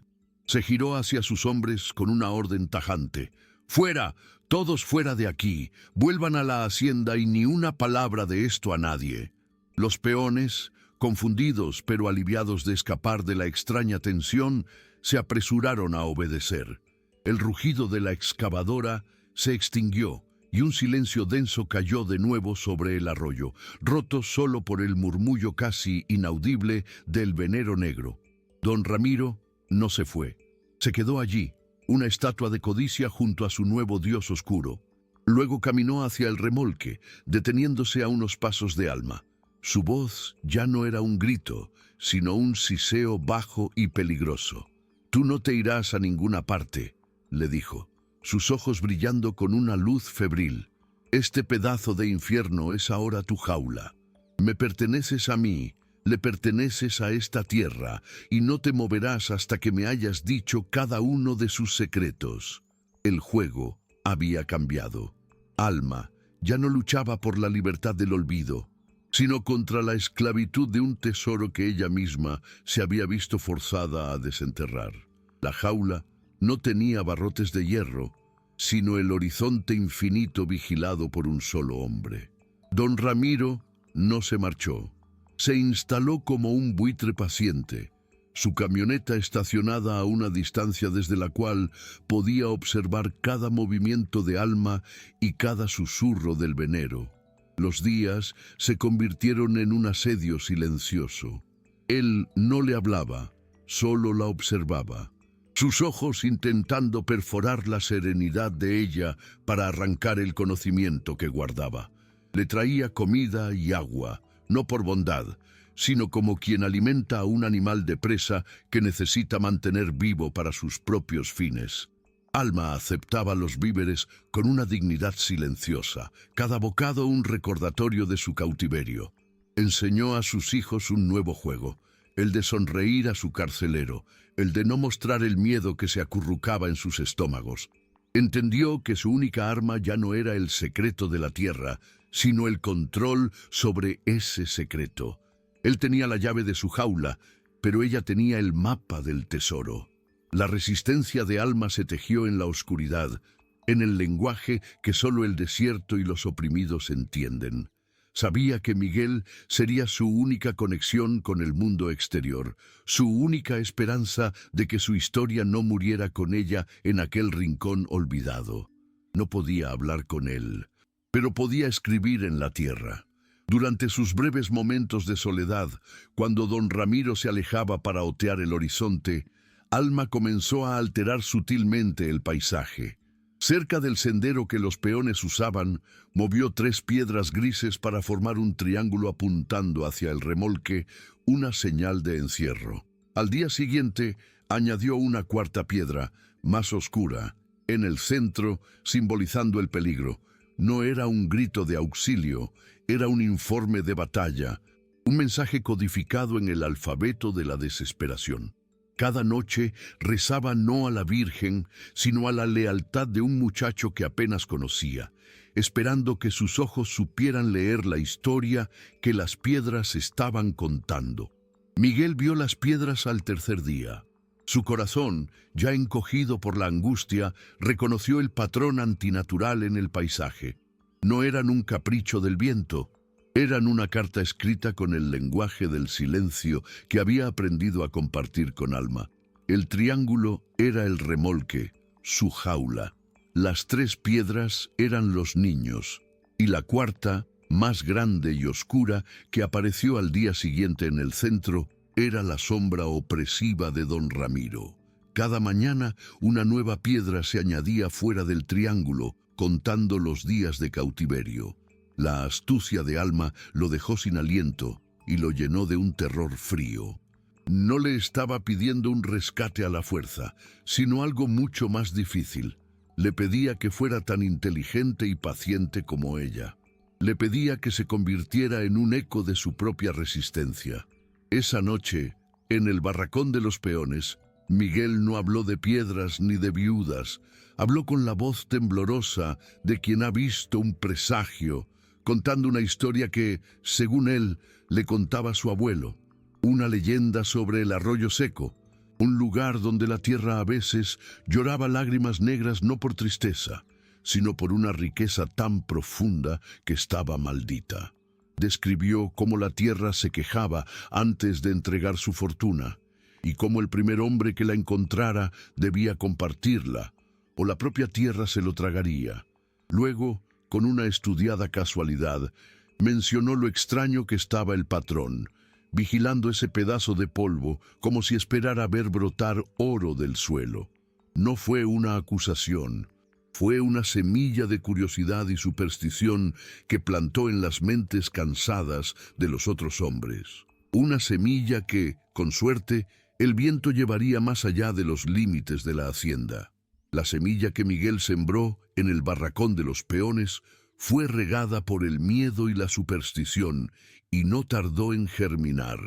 Se giró hacia sus hombres con una orden tajante. «¡Fuera! ¡Todos fuera de aquí! ¡Vuelvan a la hacienda y ni una palabra de esto a nadie!». Los peones, confundidos pero aliviados de escapar de la extraña tensión, se apresuraron a obedecer. El rugido de la excavadora se extinguió y un silencio denso cayó de nuevo sobre el arroyo, roto solo por el murmullo casi inaudible del venero negro. Don Ramiro no se fue. Se quedó allí, una estatua de codicia junto a su nuevo dios oscuro. Luego caminó hacia el remolque, deteniéndose a unos pasos de Alma. Su voz ya no era un grito, sino un siseo bajo y peligroso. «Tú no te irás a ninguna parte», le dijo, sus ojos brillando con una luz febril. Este pedazo de infierno es ahora tu jaula. Me perteneces a mí, le perteneces a esta tierra, y no te moverás hasta que me hayas dicho cada uno de sus secretos. El juego había cambiado. Alma ya no luchaba por la libertad del olvido, sino contra la esclavitud de un tesoro que ella misma se había visto forzada a desenterrar. La jaula no tenía barrotes de hierro, sino el horizonte infinito vigilado por un solo hombre. Don Ramiro no se marchó. Se instaló como un buitre paciente, su camioneta estacionada a una distancia desde la cual podía observar cada movimiento de Alma y cada susurro del venero. Los días se convirtieron en un asedio silencioso. Él no le hablaba, solo la observaba, sus ojos intentando perforar la serenidad de ella para arrancar el conocimiento que guardaba. Le traía comida y agua, no por bondad, sino como quien alimenta a un animal de presa que necesita mantener vivo para sus propios fines. Alma aceptaba los víveres con una dignidad silenciosa, cada bocado un recordatorio de su cautiverio. Enseñó a sus hijos un nuevo juego, el de sonreír a su carcelero, el de no mostrar el miedo que se acurrucaba en sus estómagos. Entendió que su única arma ya no era el secreto de la tierra, sino el control sobre ese secreto. Él tenía la llave de su jaula, pero ella tenía el mapa del tesoro. La resistencia de Alma se tejió en la oscuridad, en el lenguaje que solo el desierto y los oprimidos entienden. Sabía que Miguel sería su única conexión con el mundo exterior, su única esperanza de que su historia no muriera con ella en aquel rincón olvidado. No podía hablar con él, pero podía escribir en la tierra. Durante sus breves momentos de soledad, cuando don Ramiro se alejaba para otear el horizonte, Alma comenzó a alterar sutilmente el paisaje. Cerca del sendero que los peones usaban, movió 3 piedras grises para formar un triángulo apuntando hacia el remolque, una señal de encierro. Al día siguiente, añadió una 4ª piedra, más oscura, en el centro, simbolizando el peligro. No era un grito de auxilio, era un informe de batalla, un mensaje codificado en el alfabeto de la desesperación. Cada noche rezaba no a la Virgen, sino a la lealtad de un muchacho que apenas conocía, esperando que sus ojos supieran leer la historia que las piedras estaban contando. Miguel vio las piedras al 3er día. Su corazón, ya encogido por la angustia, reconoció el patrón antinatural en el paisaje. No eran un capricho del viento, eran una carta escrita con el lenguaje del silencio que había aprendido a compartir con Alma. El triángulo era el remolque, su jaula. Las 3 piedras eran los niños, y la 4ª, más grande y oscura, que apareció al día siguiente en el centro, era la sombra opresiva de don Ramiro. Cada mañana una nueva piedra se añadía fuera del triángulo, contando los días de cautiverio. La astucia de Alma lo dejó sin aliento y lo llenó de un terror frío. No le estaba pidiendo un rescate a la fuerza, sino algo mucho más difícil. Le pedía que fuera tan inteligente y paciente como ella. Le pedía que se convirtiera en un eco de su propia resistencia. Esa noche, en el barracón de los peones, Miguel no habló de piedras ni de viudas. Habló con la voz temblorosa de quien ha visto un presagio, contando una historia que, según él, le contaba su abuelo. Una leyenda sobre el arroyo seco, un lugar donde la tierra a veces lloraba lágrimas negras no por tristeza, sino por una riqueza tan profunda que estaba maldita. Describió cómo la tierra se quejaba antes de entregar su fortuna, y cómo el primer hombre que la encontrara debía compartirla, o la propia tierra se lo tragaría. Luego, con una estudiada casualidad, mencionó lo extraño que estaba el patrón, vigilando ese pedazo de polvo como si esperara ver brotar oro del suelo. No fue una acusación, fue una semilla de curiosidad y superstición que plantó en las mentes cansadas de los otros hombres. Una semilla que, con suerte, el viento llevaría más allá de los límites de la hacienda. La semilla que Miguel sembró en el barracón de los peones fue regada por el miedo y la superstición y no tardó en germinar.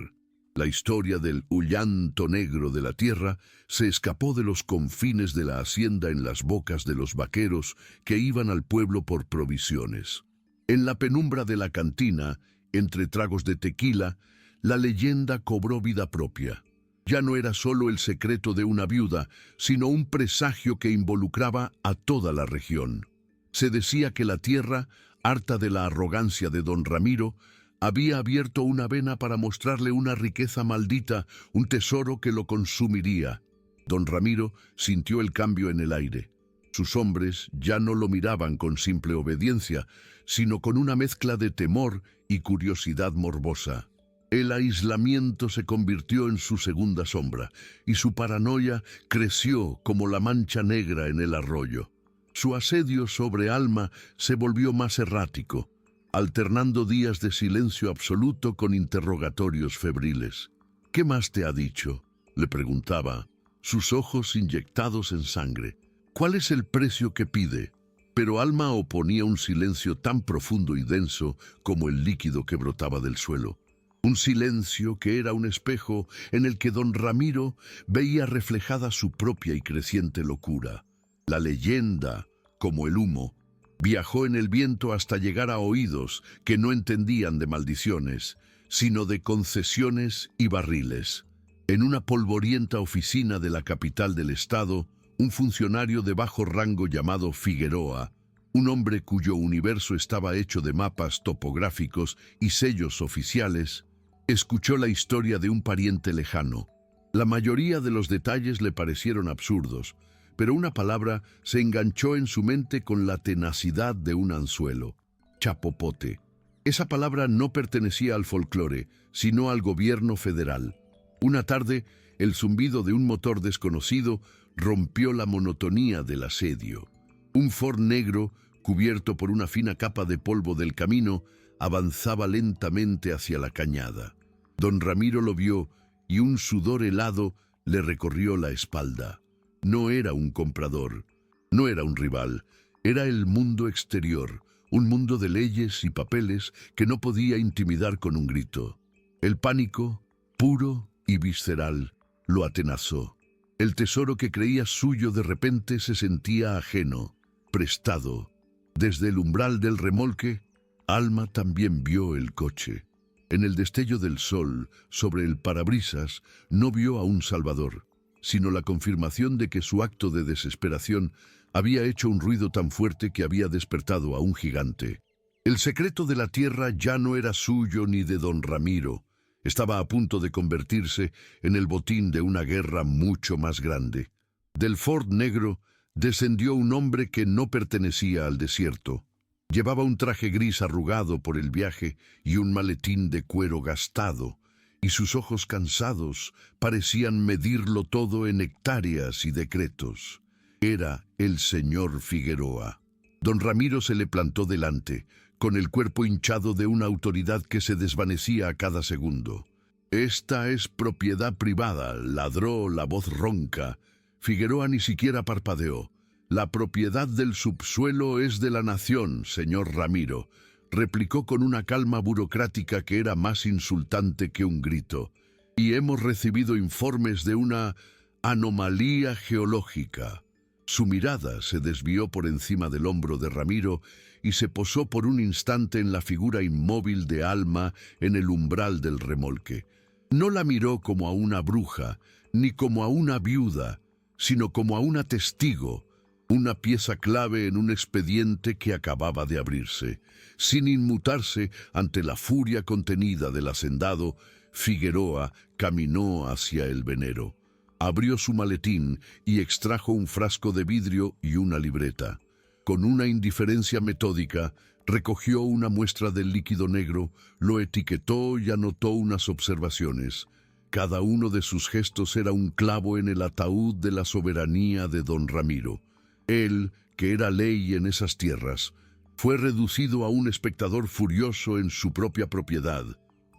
La historia del llanto negro de la tierra se escapó de los confines de la hacienda en las bocas de los vaqueros que iban al pueblo por provisiones. En la penumbra de la cantina, entre tragos de tequila, la leyenda cobró vida propia. Ya no era solo el secreto de una viuda, sino un presagio que involucraba a toda la región. Se decía que la tierra, harta de la arrogancia de don Ramiro, había abierto una vena para mostrarle una riqueza maldita, un tesoro que lo consumiría. Don Ramiro sintió el cambio en el aire. Sus hombres ya no lo miraban con simple obediencia, sino con una mezcla de temor y curiosidad morbosa. El aislamiento se convirtió en su segunda sombra, y su paranoia creció como la mancha negra en el arroyo. Su asedio sobre Alma se volvió más errático, alternando días de silencio absoluto con interrogatorios febriles. «¿Qué más te ha dicho?», le preguntaba, sus ojos inyectados en sangre. «¿Cuál es el precio que pide?». Pero Alma oponía un silencio tan profundo y denso como el líquido que brotaba del suelo. Un silencio que era un espejo en el que don Ramiro veía reflejada su propia y creciente locura. La leyenda, como el humo, viajó en el viento hasta llegar a oídos que no entendían de maldiciones, sino de concesiones y barriles. En una polvorienta oficina de la capital del estado, un funcionario de bajo rango llamado Figueroa, un hombre cuyo universo estaba hecho de mapas topográficos y sellos oficiales, escuchó la historia de un pariente lejano. La mayoría de los detalles le parecieron absurdos, pero una palabra se enganchó en su mente con la tenacidad de un anzuelo: chapopote. Esa palabra no pertenecía al folclore, sino al gobierno federal. Una tarde, el zumbido de un motor desconocido rompió la monotonía del asedio. Un Ford negro, cubierto por una fina capa de polvo del camino, avanzaba lentamente hacia la cañada. Don Ramiro lo vio y un sudor helado le recorrió la espalda. No era un comprador, no era un rival, era el mundo exterior, un mundo de leyes y papeles que no podía intimidar con un grito. El pánico, puro y visceral, lo atenazó. El tesoro que creía suyo de repente se sentía ajeno, prestado. Desde el umbral del remolque, Alma también vio el coche. En el destello del sol, sobre el parabrisas, no vio a un salvador, sino la confirmación de que su acto de desesperación había hecho un ruido tan fuerte que había despertado a un gigante. El secreto de la tierra ya no era suyo ni de don Ramiro. Estaba a punto de convertirse en el botín de una guerra mucho más grande. Del Ford negro descendió un hombre que no pertenecía al desierto. Llevaba un traje gris arrugado por el viaje y un maletín de cuero gastado, y sus ojos cansados parecían medirlo todo en hectáreas y decretos. Era el señor Figueroa. Don Ramiro se le plantó delante, con el cuerpo hinchado de una autoridad que se desvanecía a cada segundo. «Esta es propiedad privada», ladró la voz ronca. Figueroa ni siquiera parpadeó. «La propiedad del subsuelo es de la nación, señor Ramiro», replicó con una calma burocrática que era más insultante que un grito. «Y hemos recibido informes de una anomalía geológica». Su mirada se desvió por encima del hombro de Ramiro y se posó por un instante en la figura inmóvil de Alma en el umbral del remolque. No la miró como a una bruja, ni como a una viuda, sino como a una testigo, una pieza clave en un expediente que acababa de abrirse. Sin inmutarse ante la furia contenida del hacendado, Figueroa caminó hacia el venero. Abrió su maletín y extrajo un frasco de vidrio y una libreta. Con una indiferencia metódica, recogió una muestra del líquido negro, lo etiquetó y anotó unas observaciones. Cada uno de sus gestos era un clavo en el ataúd de la soberanía de don Ramiro. Él, que era ley en esas tierras, fue reducido a un espectador furioso en su propia propiedad,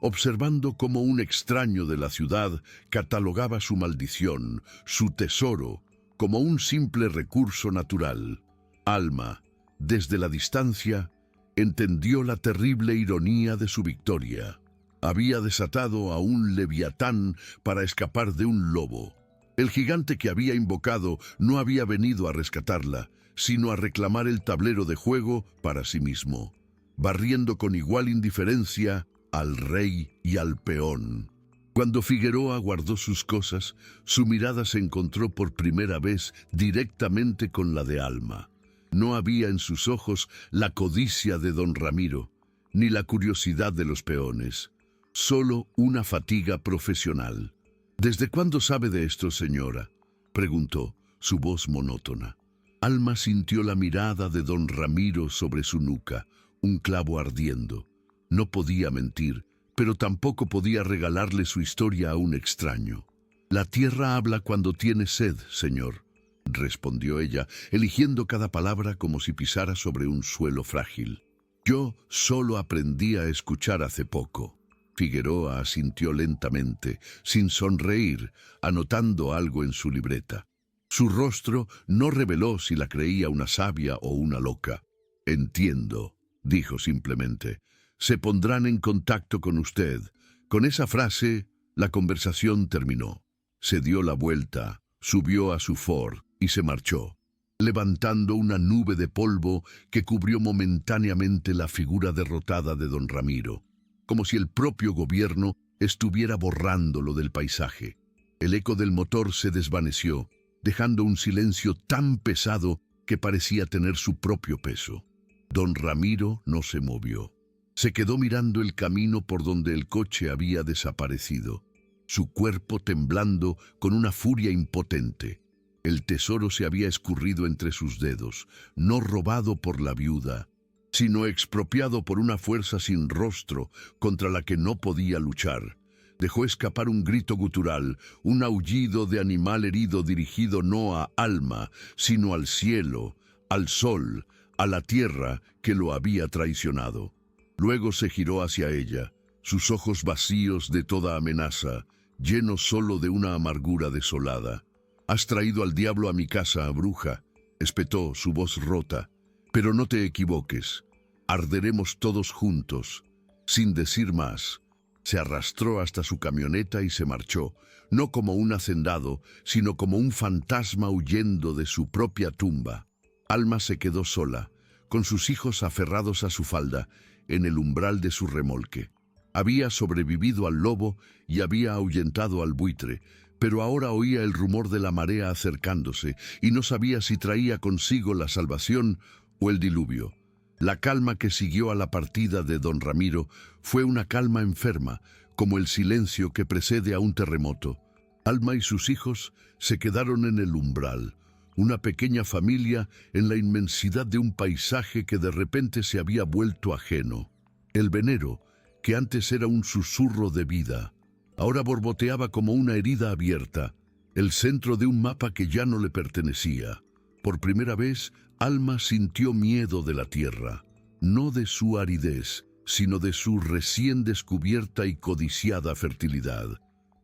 observando cómo un extraño de la ciudad catalogaba su maldición, su tesoro, como un simple recurso natural. Alma, desde la distancia, entendió la terrible ironía de su victoria. Había desatado a un leviatán para escapar de un lobo. El gigante que había invocado no había venido a rescatarla, sino a reclamar el tablero de juego para sí mismo, barriendo con igual indiferencia al rey y al peón. Cuando Figueroa guardó sus cosas, su mirada se encontró por primera vez directamente con la de Alma. No había en sus ojos la codicia de don Ramiro, ni la curiosidad de los peones, solo una fatiga profesional. «¿Desde cuándo sabe de esto, señora?», preguntó, su voz monótona. Alma sintió la mirada de don Ramiro sobre su nuca, un clavo ardiendo. No podía mentir, pero tampoco podía regalarle su historia a un extraño. «La tierra habla cuando tiene sed, señor», respondió ella, eligiendo cada palabra como si pisara sobre un suelo frágil. «Yo solo aprendí a escuchar hace poco». Figueroa asintió lentamente, sin sonreír, anotando algo en su libreta. Su rostro no reveló si la creía una sabia o una loca. «Entiendo», dijo simplemente. «Se pondrán en contacto con usted». Con esa frase, la conversación terminó. Se dio la vuelta, subió a su Ford y se marchó, levantando una nube de polvo que cubrió momentáneamente la figura derrotada de don Ramiro, como si el propio gobierno estuviera borrándolo del paisaje. El eco del motor se desvaneció, dejando un silencio tan pesado que parecía tener su propio peso. Don Ramiro no se movió. Se quedó mirando el camino por donde el coche había desaparecido, su cuerpo temblando con una furia impotente. El tesoro se había escurrido entre sus dedos, no robado por la viuda, sino expropiado por una fuerza sin rostro contra la que no podía luchar. Dejó escapar un grito gutural, un aullido de animal herido dirigido no a Alma, sino al cielo, al sol, a la tierra que lo había traicionado. Luego se giró hacia ella, sus ojos vacíos de toda amenaza, llenos solo de una amargura desolada. «Has traído al diablo a mi casa, bruja», espetó su voz rota. «Pero no te equivoques, arderemos todos juntos». Sin decir más, se arrastró hasta su camioneta y se marchó, no como un hacendado, sino como un fantasma huyendo de su propia tumba. Alma se quedó sola, con sus hijos aferrados a su falda, en el umbral de su remolque. Había sobrevivido al lobo y había ahuyentado al buitre, pero ahora oía el rumor de la marea acercándose y no sabía si traía consigo la salvación o el diluvio. La calma que siguió a la partida de don Ramiro fue una calma enferma, como el silencio que precede a un terremoto. Alma y sus hijos se quedaron en el umbral, una pequeña familia en la inmensidad de un paisaje que de repente se había vuelto ajeno. El venero, que antes era un susurro de vida, ahora borboteaba como una herida abierta, el centro de un mapa que ya no le pertenecía. Por primera vez, Alma sintió miedo de la tierra, no de su aridez, sino de su recién descubierta y codiciada fertilidad.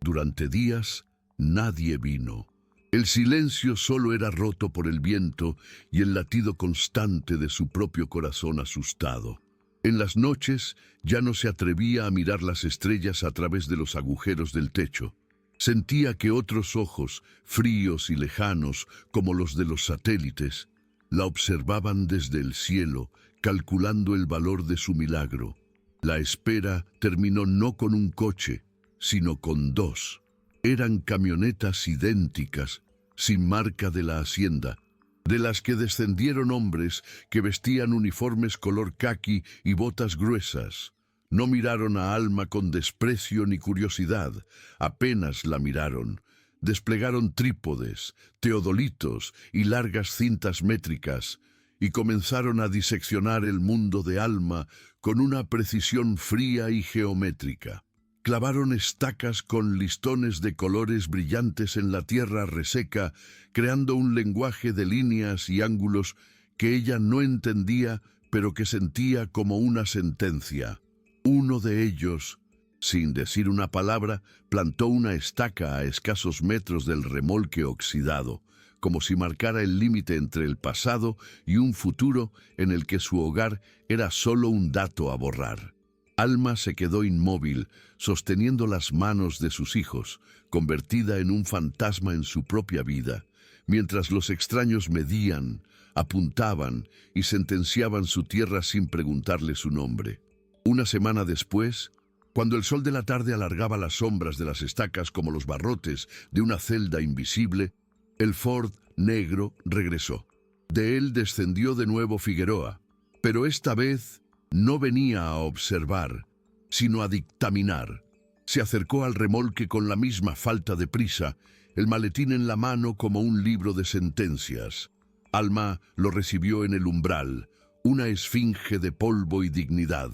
Durante días, nadie vino. El silencio solo era roto por el viento y el latido constante de su propio corazón asustado. En las noches ya no se atrevía a mirar las estrellas a través de los agujeros del techo. Sentía que otros ojos, fríos y lejanos como los de los satélites, la observaban desde el cielo, calculando el valor de su milagro. La espera terminó no con un coche, sino con dos. Eran camionetas idénticas, sin marca de la hacienda, de las que descendieron hombres que vestían uniformes color caqui y botas gruesas. No miraron a Alma con desprecio ni curiosidad, apenas la miraron. Desplegaron trípodes, teodolitos y largas cintas métricas, y comenzaron a diseccionar el mundo de Alma con una precisión fría y geométrica. Clavaron estacas con listones de colores brillantes en la tierra reseca, creando un lenguaje de líneas y ángulos que ella no entendía, pero que sentía como una sentencia. Uno de ellos, sin decir una palabra, plantó una estaca a escasos metros del remolque oxidado, como si marcara el límite entre el pasado y un futuro en el que su hogar era solo un dato a borrar. Alma se quedó inmóvil, sosteniendo las manos de sus hijos, convertida en un fantasma en su propia vida, mientras los extraños medían, apuntaban y sentenciaban su tierra sin preguntarle su nombre. Una semana después, cuando el sol de la tarde alargaba las sombras de las estacas como los barrotes de una celda invisible, el Ford negro regresó. De él descendió de nuevo Figueroa, pero esta vez no venía a observar, sino a dictaminar. Se acercó al remolque con la misma falta de prisa, el maletín en la mano como un libro de sentencias. Alma lo recibió en el umbral, una esfinge de polvo y dignidad.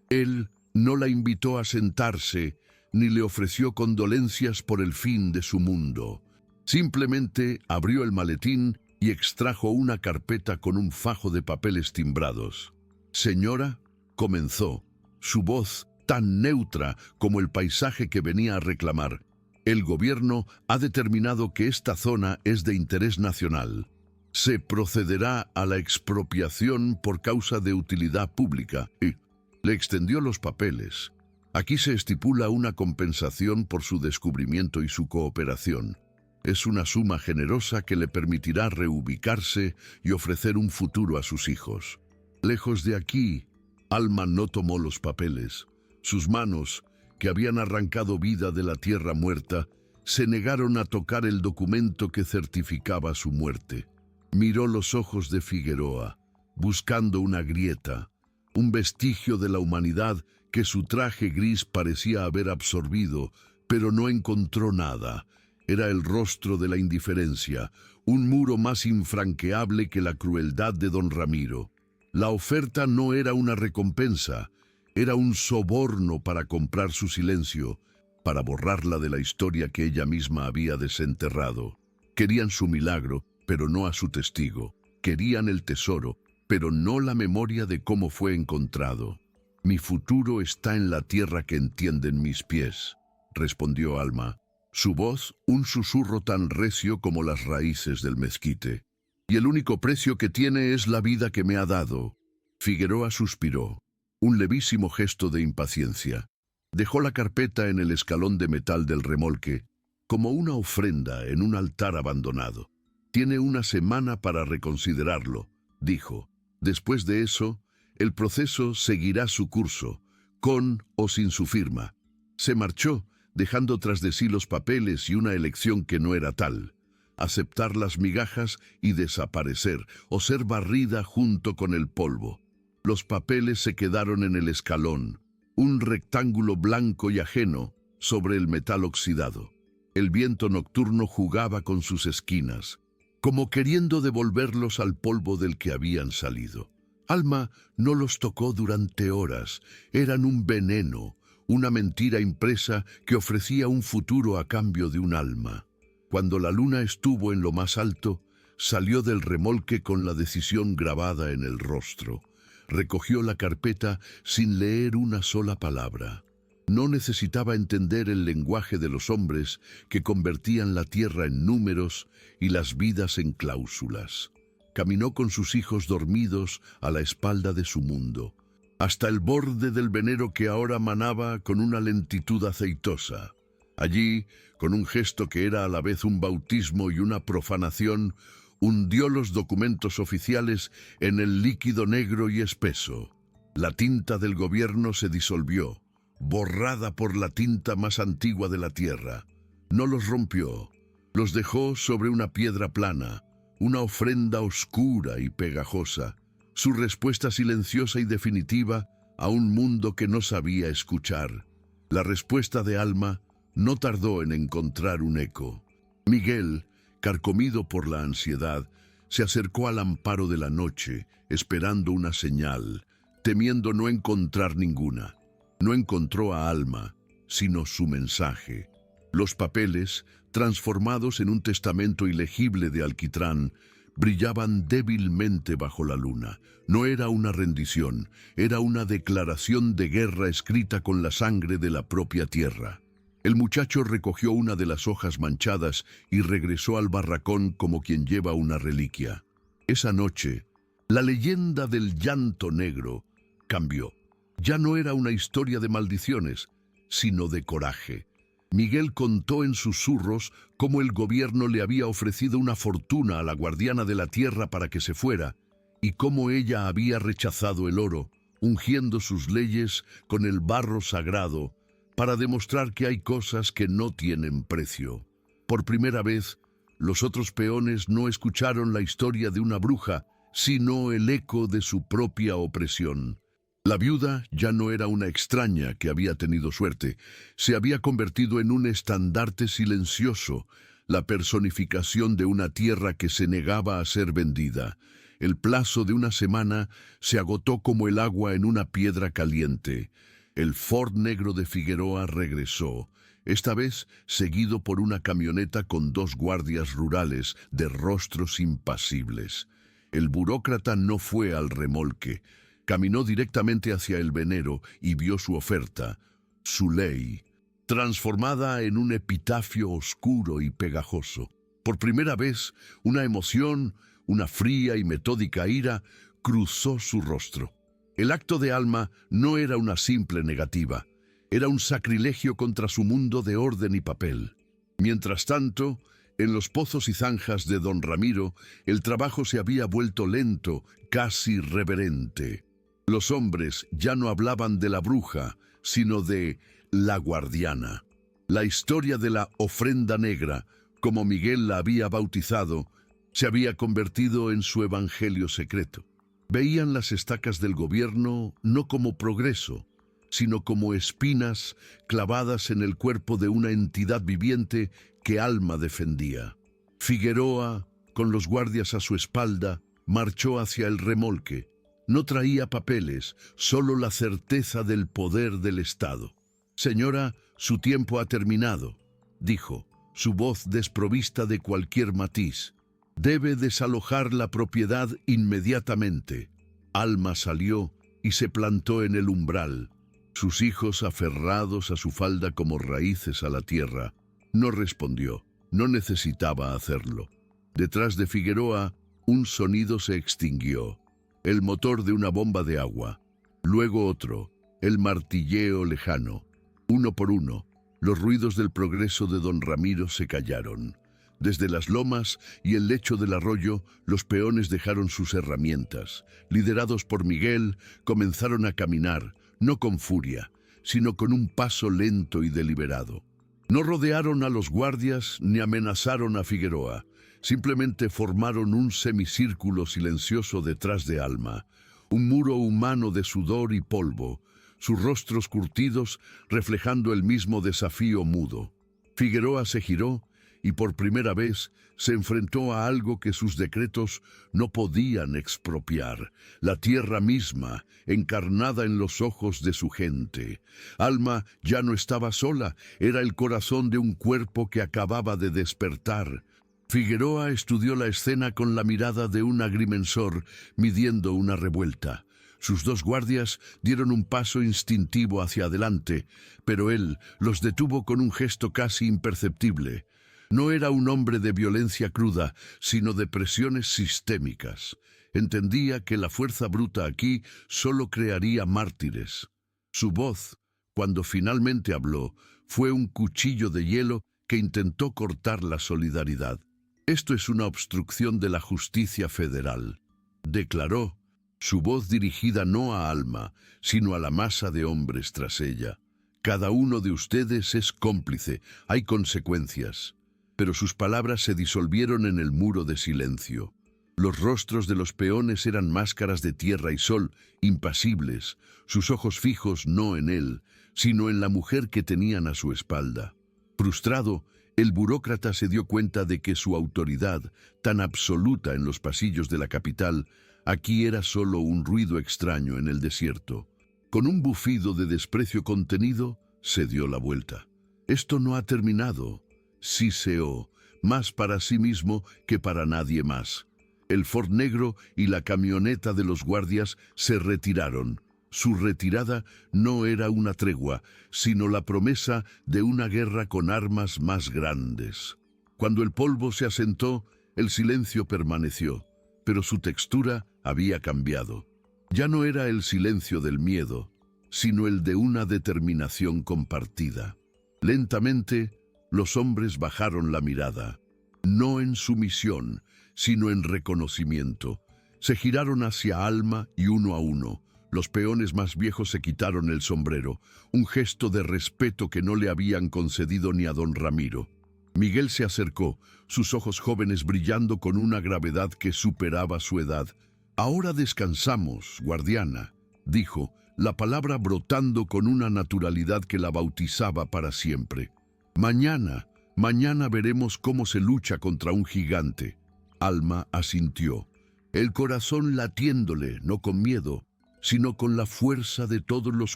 Él no la invitó a sentarse, ni le ofreció condolencias por el fin de su mundo. Simplemente abrió el maletín y extrajo una carpeta con un fajo de papeles timbrados. «Señora», comenzó, su voz tan neutra como el paisaje que venía a reclamar, «el gobierno ha determinado que esta zona es de interés nacional. Se procederá a la expropiación por causa de utilidad pública». Y le extendió los papeles. «Aquí se estipula una compensación por su descubrimiento y su cooperación. Es una suma generosa que le permitirá reubicarse y ofrecer un futuro a sus hijos». Lejos de aquí, Alma no tomó los papeles. Sus manos, que habían arrancado vida de la tierra muerta, se negaron a tocar el documento que certificaba su muerte. Miró los ojos de Figueroa, buscando una grieta, un vestigio de la humanidad que su traje gris parecía haber absorbido, pero no encontró nada. Era el rostro de la indiferencia, un muro más infranqueable que la crueldad de don Ramiro. La oferta no era una recompensa, era un soborno para comprar su silencio, para borrarla de la historia que ella misma había desenterrado. Querían su milagro, pero no a su testigo. Querían el tesoro, pero no la memoria de cómo fue encontrado. «Mi futuro está en la tierra que entienden mis pies», respondió Alma, su voz un susurro tan recio como las raíces del mezquite. «Y el único precio que tiene es la vida que me ha dado». Figueroa suspiró, un levísimo gesto de impaciencia. Dejó la carpeta en el escalón de metal del remolque, como una ofrenda en un altar abandonado. «Tiene una semana para reconsiderarlo», dijo. «Después de eso, el proceso seguirá su curso, con o sin su firma». Se marchó, dejando tras de sí los papeles y una elección que no era tal: aceptar las migajas y desaparecer, o ser barrida junto con el polvo. Los papeles se quedaron en el escalón, un rectángulo blanco y ajeno sobre el metal oxidado. El viento nocturno jugaba con sus esquinas, como queriendo devolverlos al polvo del que habían salido. Alma no los tocó durante horas. Eran un veneno, una mentira impresa que ofrecía un futuro a cambio de un alma. Cuando la luna estuvo en lo más alto, salió del remolque con la decisión grabada en el rostro. Recogió la carpeta sin leer una sola palabra. No necesitaba entender el lenguaje de los hombres que convertían la tierra en números y las vidas en cláusulas. Caminó con sus hijos dormidos a la espalda de su mundo, hasta el borde del venero que ahora manaba con una lentitud aceitosa. Allí, con un gesto que era a la vez un bautismo y una profanación, hundió los documentos oficiales en el líquido negro y espeso. La tinta del gobierno se disolvió, borrada por la tinta más antigua de la tierra. No los rompió, los dejó sobre una piedra plana, una ofrenda oscura y pegajosa, su respuesta silenciosa y definitiva a un mundo que no sabía escuchar. La respuesta de Alma no tardó en encontrar un eco. Miguel, carcomido por la ansiedad, se acercó al amparo de la noche, esperando una señal, temiendo no encontrar ninguna. No encontró a Alma, sino su mensaje. Los papeles, transformados en un testamento ilegible de alquitrán, brillaban débilmente bajo la luna. No era una rendición, era una declaración de guerra escrita con la sangre de la propia tierra. El muchacho recogió una de las hojas manchadas y regresó al barracón como quien lleva una reliquia. Esa noche, la leyenda del llanto negro cambió. Ya no era una historia de maldiciones, sino de coraje. Miguel contó en susurros cómo el gobierno le había ofrecido una fortuna a la guardiana de la tierra para que se fuera, y cómo ella había rechazado el oro, ungiendo sus leyes con el barro sagrado, para demostrar que hay cosas que no tienen precio. Por primera vez, los otros peones no escucharon la historia de una bruja, sino el eco de su propia opresión. La viuda ya no era una extraña que había tenido suerte, se había convertido en un estandarte silencioso, la personificación de una tierra que se negaba a ser vendida. El plazo de una semana se agotó como el agua en una piedra caliente. El Ford negro de Figueroa regresó, esta vez seguido por una camioneta con 2 guardias rurales de rostros impasibles. El burócrata no fue al remolque, caminó directamente hacia el venero y vio su oferta, su ley, transformada en un epitafio oscuro y pegajoso. Por primera vez, una emoción, una fría y metódica ira, cruzó su rostro. El acto de Alma no era una simple negativa, era un sacrilegio contra su mundo de orden y papel. Mientras tanto, en los pozos y zanjas de don Ramiro, el trabajo se había vuelto lento, casi reverente. Los hombres ya no hablaban de la bruja, sino de la guardiana. La historia de la ofrenda negra, como Miguel la había bautizado, se había convertido en su evangelio secreto. Veían las estacas del gobierno no como progreso, sino como espinas clavadas en el cuerpo de una entidad viviente que Alma defendía. Figueroa, con los guardias a su espalda, marchó hacia el remolque. No traía papeles, solo la certeza del poder del Estado. «Señora, su tiempo ha terminado», dijo, su voz desprovista de cualquier matiz. «Debe desalojar la propiedad inmediatamente». Alma salió y se plantó en el umbral, sus hijos aferrados a su falda como raíces a la tierra. No respondió, no necesitaba hacerlo. Detrás de Figueroa, un sonido se extinguió, el motor de una bomba de agua. Luego otro, el martilleo lejano. Uno por uno, los ruidos del progreso de don Ramiro se callaron. Desde las lomas y el lecho del arroyo, los peones dejaron sus herramientas. Liderados por Miguel, comenzaron a caminar, no con furia, sino con un paso lento y deliberado. No rodearon a los guardias ni amenazaron a Figueroa. Simplemente formaron un semicírculo silencioso detrás de Alma, un muro humano de sudor y polvo, sus rostros curtidos reflejando el mismo desafío mudo. Figueroa se giró y por primera vez se enfrentó a algo que sus decretos no podían expropiar, la tierra misma, encarnada en los ojos de su gente. Alma ya no estaba sola, era el corazón de un cuerpo que acababa de despertar. Figueroa estudió la escena con la mirada de un agrimensor midiendo una revuelta. Sus 2 guardias dieron un paso instintivo hacia adelante, pero él los detuvo con un gesto casi imperceptible. No era un hombre de violencia cruda, sino de presiones sistémicas. Entendía que la fuerza bruta aquí solo crearía mártires. Su voz, cuando finalmente habló, fue un cuchillo de hielo que intentó cortar la solidaridad. «Esto es una obstrucción de la justicia federal», declaró, su voz dirigida no a Alma, sino a la masa de hombres tras ella. «Cada uno de ustedes es cómplice, hay consecuencias». Pero sus palabras se disolvieron en el muro de silencio. Los rostros de los peones eran máscaras de tierra y sol, impasibles, sus ojos fijos no en él, sino en la mujer que tenían a su espalda. Frustrado, el burócrata se dio cuenta de que su autoridad, tan absoluta en los pasillos de la capital, aquí era solo un ruido extraño en el desierto. Con un bufido de desprecio contenido, se dio la vuelta. «Esto no ha terminado», siseó, más para sí mismo que para nadie más. El Ford negro y la camioneta de los guardias se retiraron. Su retirada no era una tregua, sino la promesa de una guerra con armas más grandes. Cuando el polvo se asentó, el silencio permaneció, pero su textura había cambiado. Ya no era el silencio del miedo, sino el de una determinación compartida. Lentamente, los hombres bajaron la mirada, no en sumisión, sino en reconocimiento. Se giraron hacia Alma y uno a uno. Los peones más viejos se quitaron el sombrero, un gesto de respeto que no le habían concedido ni a don Ramiro. Miguel se acercó, sus ojos jóvenes brillando con una gravedad que superaba su edad. «Ahora descansamos, guardiana», dijo, la palabra brotando con una naturalidad que la bautizaba para siempre. Mañana veremos cómo se lucha contra un gigante». Alma asintió, el corazón latiéndole, no con miedo, sino con la fuerza de todos los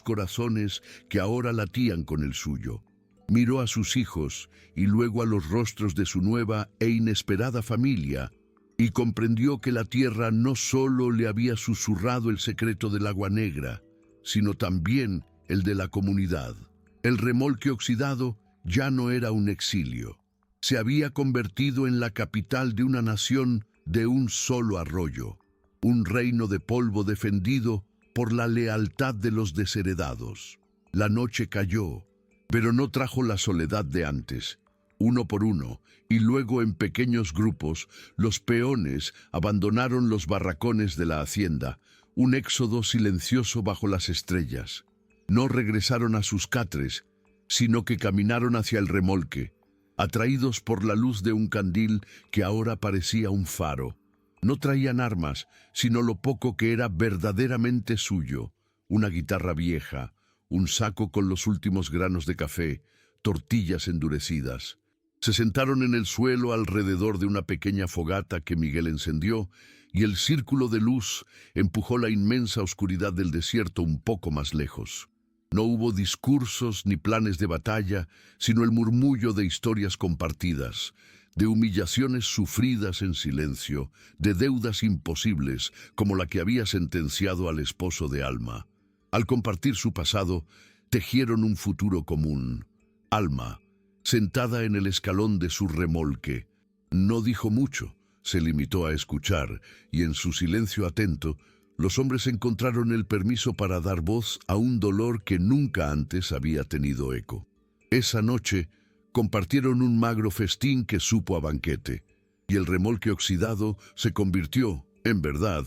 corazones que ahora latían con el suyo. Miró a sus hijos y luego a los rostros de su nueva e inesperada familia y comprendió que la tierra no solo le había susurrado el secreto del agua negra, sino también el de la comunidad. El remolque oxidado ya no era un exilio. Se había convertido en la capital de una nación de un solo arroyo, un reino de polvo defendido por la lealtad de los desheredados. La noche cayó, pero no trajo la soledad de antes. Uno por uno, y luego en pequeños grupos, los peones abandonaron los barracones de la hacienda, un éxodo silencioso bajo las estrellas. No regresaron a sus catres, sino que caminaron hacia el remolque, atraídos por la luz de un candil que ahora parecía un faro. No traían armas, sino lo poco que era verdaderamente suyo, una guitarra vieja, un saco con los últimos granos de café, tortillas endurecidas. Se sentaron en el suelo alrededor de una pequeña fogata que Miguel encendió, y el círculo de luz empujó la inmensa oscuridad del desierto un poco más lejos. No hubo discursos ni planes de batalla, sino el murmullo de historias compartidas, de humillaciones sufridas en silencio, de deudas imposibles como la que había sentenciado al esposo de Alma. Al compartir su pasado, tejieron un futuro común. Alma, sentada en el escalón de su remolque, no dijo mucho, se limitó a escuchar, y en su silencio atento, los hombres encontraron el permiso para dar voz a un dolor que nunca antes había tenido eco. Esa noche, compartieron un magro festín que supo a banquete, y el remolque oxidado se convirtió, en verdad,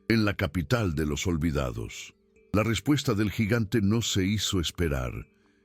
en la capital de los olvidados. La respuesta del gigante no se hizo esperar,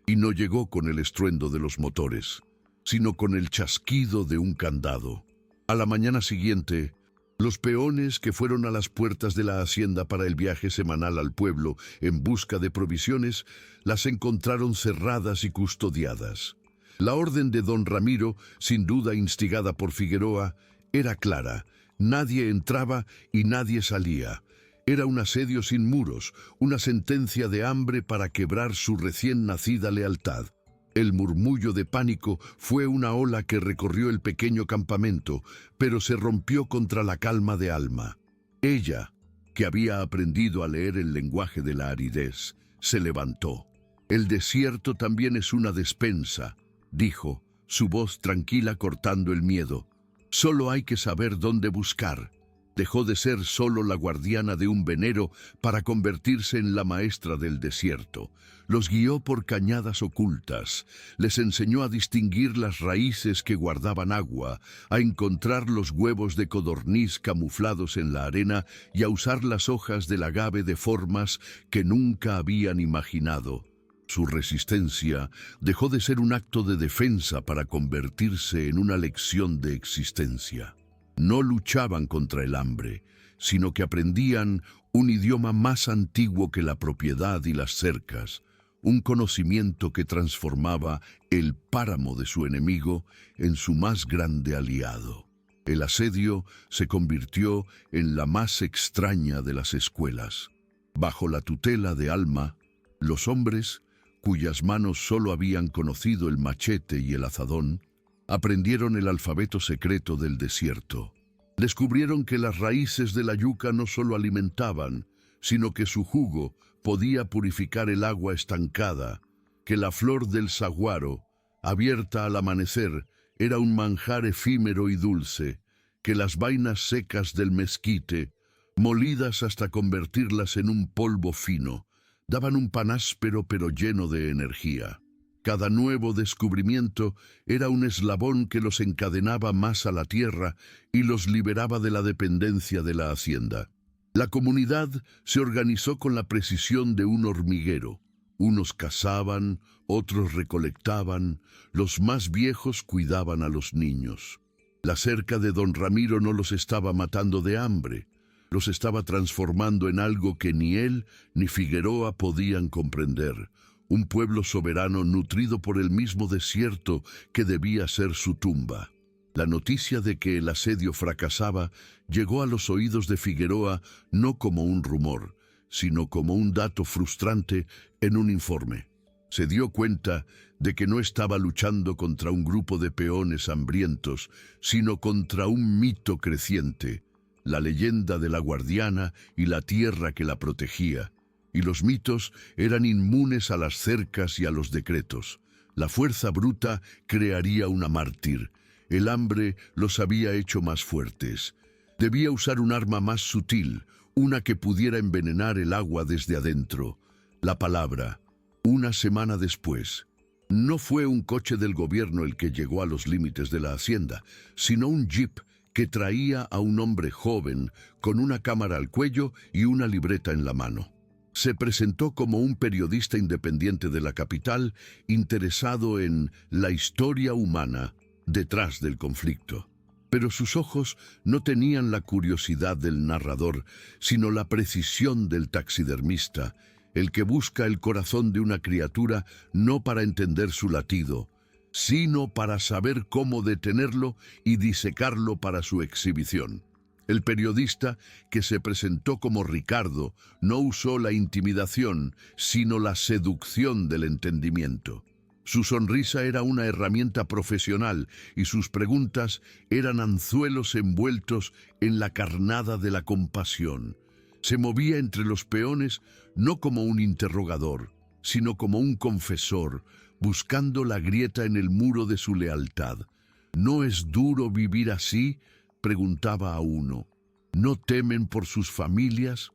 y no llegó con el estruendo de los motores, sino con el chasquido de un candado. A la mañana siguiente, los peones que fueron a las puertas de la hacienda para el viaje semanal al pueblo en busca de provisiones, las encontraron cerradas y custodiadas. La orden de don Ramiro, sin duda instigada por Figueroa, era clara: nadie entraba y nadie salía. Era un asedio sin muros, una sentencia de hambre para quebrar su recién nacida lealtad. El murmullo de pánico fue una ola que recorrió el pequeño campamento, pero se rompió contra la calma de Alma. Ella, que había aprendido a leer el lenguaje de la aridez, se levantó. «El desierto también es una despensa», dijo, su voz tranquila cortando el miedo. «Solo hay que saber dónde buscar». Dejó de ser solo la guardiana de un venero para convertirse en la maestra del desierto. Los guió por cañadas ocultas, les enseñó a distinguir las raíces que guardaban agua, a encontrar los huevos de codorniz camuflados en la arena y a usar las hojas del agave de formas que nunca habían imaginado. Su resistencia dejó de ser un acto de defensa para convertirse en una lección de existencia. No luchaban contra el hambre, sino que aprendían un idioma más antiguo que la propiedad y las cercas, un conocimiento que transformaba el páramo de su enemigo en su más grande aliado. El asedio se convirtió en la más extraña de las escuelas. Bajo la tutela de Alma, los hombres, cuyas manos solo habían conocido el machete y el azadón, aprendieron el alfabeto secreto del desierto. Descubrieron que las raíces de la yuca no solo alimentaban, sino que su jugo podía purificar el agua estancada, que la flor del saguaro, abierta al amanecer, era un manjar efímero y dulce, que las vainas secas del mezquite, molidas hasta convertirlas en un polvo fino, daban un pan áspero pero lleno de energía. Cada nuevo descubrimiento era un eslabón que los encadenaba más a la tierra y los liberaba de la dependencia de la hacienda. La comunidad se organizó con la precisión de un hormiguero. Unos cazaban, otros recolectaban, los más viejos cuidaban a los niños. La cerca de don Ramiro no los estaba matando de hambre, los estaba transformando en algo que ni él ni Figueroa podían comprender. Un pueblo soberano nutrido por el mismo desierto que debía ser su tumba. La noticia de que el asedio fracasaba llegó a los oídos de Figueroa no como un rumor, sino como un dato frustrante en un informe. Se dio cuenta de que no estaba luchando contra un grupo de peones hambrientos, sino contra un mito creciente, la leyenda de la guardiana y la tierra que la protegía. Y los mitos eran inmunes a las cercas y a los decretos. La fuerza bruta crearía una mártir. El hambre los había hecho más fuertes. Debía usar un arma más sutil, una que pudiera envenenar el agua desde adentro. La palabra. Una semana después, no fue un coche del gobierno el que llegó a los límites de la hacienda, sino un jeep que traía a un hombre joven con una cámara al cuello y una libreta en la mano. Se presentó como un periodista independiente de la capital, interesado en la historia humana detrás del conflicto. Pero sus ojos no tenían la curiosidad del narrador, sino la precisión del taxidermista, el que busca el corazón de una criatura no para entender su latido, sino para saber cómo detenerlo y disecarlo para su exhibición. El periodista, que se presentó como Ricardo, no usó la intimidación, sino la seducción del entendimiento. Su sonrisa era una herramienta profesional y sus preguntas eran anzuelos envueltos en la carnada de la compasión. Se movía entre los peones no como un interrogador, sino como un confesor, buscando la grieta en el muro de su lealtad. ¿No es duro vivir así?, preguntaba a uno. ¿No temen por sus familias?,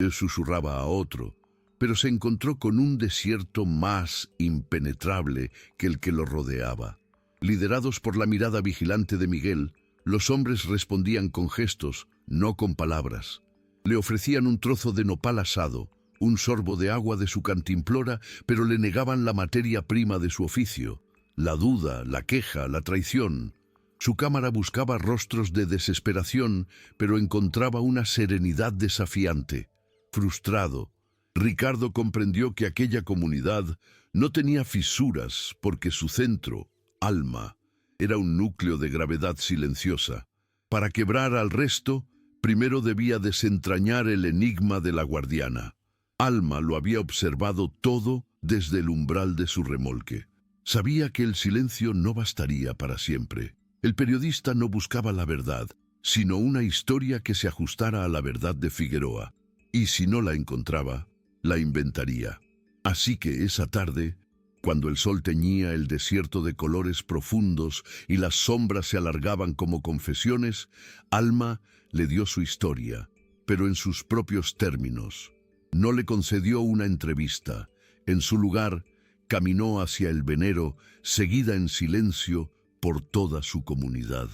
susurraba a otro. Pero se encontró con un desierto más impenetrable que el que lo rodeaba. Liderados por la mirada vigilante de Miguel, los hombres respondían con gestos, no con palabras. Le ofrecían un trozo de nopal asado, un sorbo de agua de su cantimplora, pero le negaban la materia prima de su oficio, la duda, la queja, la traición. Su cámara buscaba rostros de desesperación, pero encontraba una serenidad desafiante. Frustrado, Ricardo comprendió que aquella comunidad no tenía fisuras porque su centro, Alma, era un núcleo de gravedad silenciosa. Para quebrar al resto, primero debía desentrañar el enigma de la guardiana. Alma lo había observado todo desde el umbral de su remolque. Sabía que el silencio no bastaría para siempre. El periodista no buscaba la verdad, sino una historia que se ajustara a la verdad de Figueroa. Y si no la encontraba, la inventaría. Así que esa tarde, cuando el sol teñía el desierto de colores profundos y las sombras se alargaban como confesiones, Alma le dio su historia, pero en sus propios términos. No le concedió una entrevista. En su lugar, caminó hacia el venero, seguida en silencio por toda su comunidad.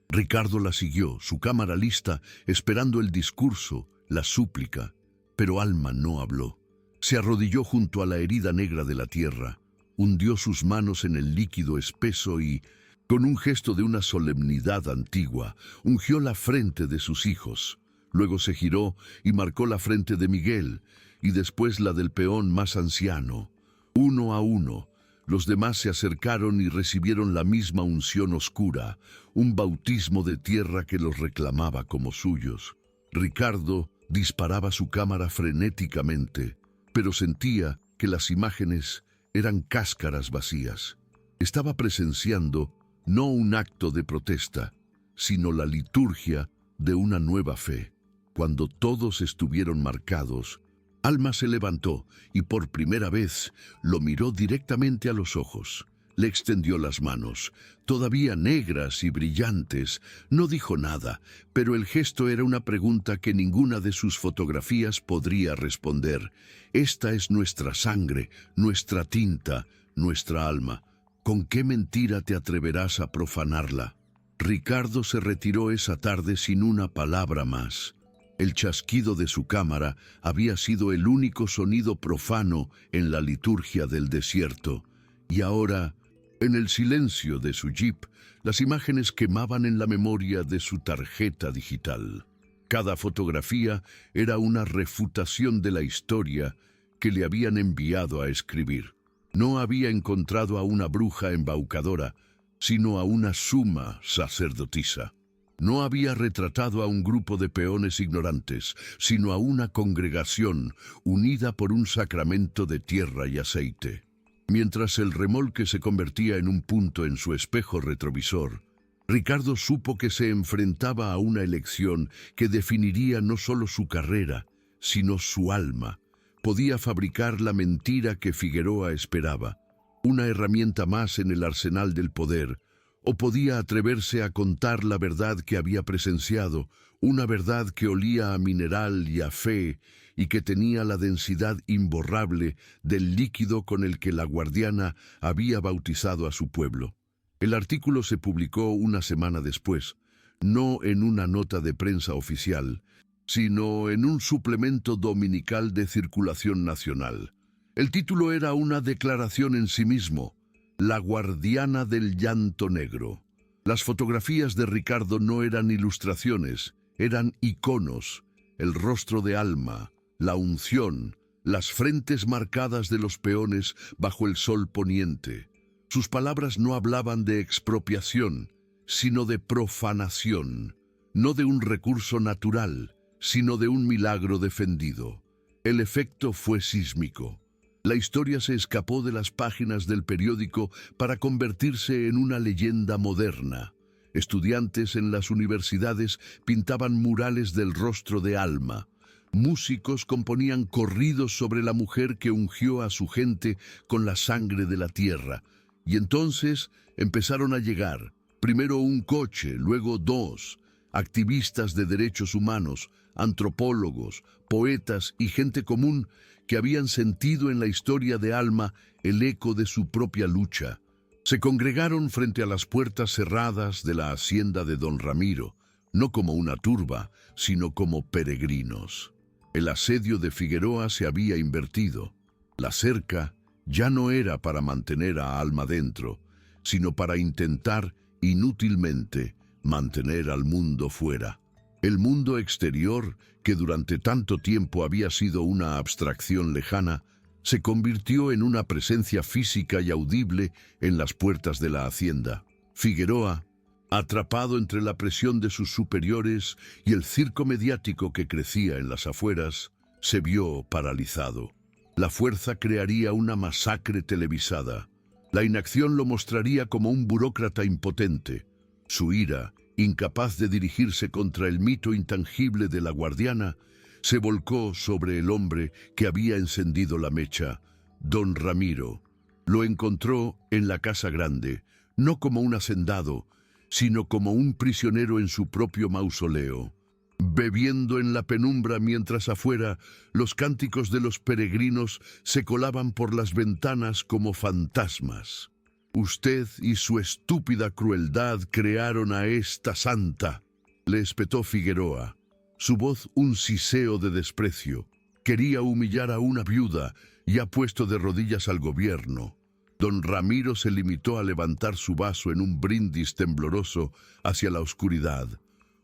Ricardo la siguió, su cámara lista, esperando el discurso, la súplica, pero Alma no habló. Se arrodilló junto a la herida negra de la tierra, hundió sus manos en el líquido espeso y, con un gesto de una solemnidad antigua, ungió la frente de sus hijos. Luego se giró y marcó la frente de Miguel, y después la del peón más anciano. Uno a uno, los demás se acercaron y recibieron la misma unción oscura, un bautismo de tierra que los reclamaba como suyos. Ricardo disparaba su cámara frenéticamente, pero sentía que las imágenes eran cáscaras vacías. Estaba presenciando no un acto de protesta, sino la liturgia de una nueva fe. Cuando todos estuvieron marcados, Alma se levantó y por primera vez lo miró directamente a los ojos. Le extendió las manos, todavía negras y brillantes. No dijo nada, pero el gesto era una pregunta que ninguna de sus fotografías podría responder. Esta es nuestra sangre, nuestra tinta, nuestra alma. ¿Con qué mentira te atreverás a profanarla? Ricardo se retiró esa tarde sin una palabra más. El chasquido de su cámara había sido el único sonido profano en la liturgia del desierto, y ahora, en el silencio de su jeep, las imágenes quemaban en la memoria de su tarjeta digital. Cada fotografía era una refutación de la historia que le habían enviado a escribir. No había encontrado a una bruja embaucadora, sino a una suma sacerdotisa. No había retratado a un grupo de peones ignorantes, sino a una congregación unida por un sacramento de tierra y aceite. Mientras el remolque se convertía en un punto en su espejo retrovisor, Ricardo supo que se enfrentaba a una elección que definiría no solo su carrera, sino su alma. Podía fabricar la mentira que Figueroa esperaba, una herramienta más en el arsenal del poder, o podía atreverse a contar la verdad que había presenciado, una verdad que olía a mineral y a fe, y que tenía la densidad imborrable del líquido con el que la guardiana había bautizado a su pueblo. El artículo se publicó una semana después, no en una nota de prensa oficial, sino en un suplemento dominical de circulación nacional. El título era una declaración en sí mismo: La guardiana del llanto negro. Las fotografías de Ricardo no eran ilustraciones, eran iconos: el rostro de Alma, la unción, las frentes marcadas de los peones bajo el sol poniente. Sus palabras no hablaban de expropiación, sino de profanación, no de un recurso natural, sino de un milagro defendido. El efecto fue sísmico. La historia se escapó de las páginas del periódico para convertirse en una leyenda moderna. Estudiantes en las universidades pintaban murales del rostro de Alma. Músicos componían corridos sobre la mujer que ungió a su gente con la sangre de la tierra. Y entonces empezaron a llegar, primero un coche, luego dos, activistas de derechos humanos, antropólogos, poetas y gente común que habían sentido en la historia de Alma el eco de su propia lucha. Se congregaron frente a las puertas cerradas de la hacienda de don Ramiro, no como una turba, sino como peregrinos. El asedio de Figueroa se había invertido. La cerca ya no era para mantener a Alma dentro, sino para intentar, inútilmente, mantener al mundo fuera. El mundo exterior, que durante tanto tiempo había sido una abstracción lejana, se convirtió en una presencia física y audible en las puertas de la hacienda. Figueroa, atrapado entre la presión de sus superiores y el circo mediático que crecía en las afueras, se vio paralizado. La fuerza crearía una masacre televisada. La inacción lo mostraría como un burócrata impotente. Su ira, incapaz de dirigirse contra el mito intangible de la guardiana, se volcó sobre el hombre que había encendido la mecha, don Ramiro. Lo encontró en la casa grande, no como un hacendado, sino como un prisionero en su propio mausoleo, bebiendo en la penumbra mientras afuera los cánticos de los peregrinos se colaban por las ventanas como fantasmas. Usted y su estúpida crueldad crearon a esta santa, le espetó Figueroa, su voz un siseo de desprecio. Quería humillar a una viuda y ha puesto de rodillas al gobierno. Don Ramiro se limitó a levantar su vaso en un brindis tembloroso hacia la oscuridad.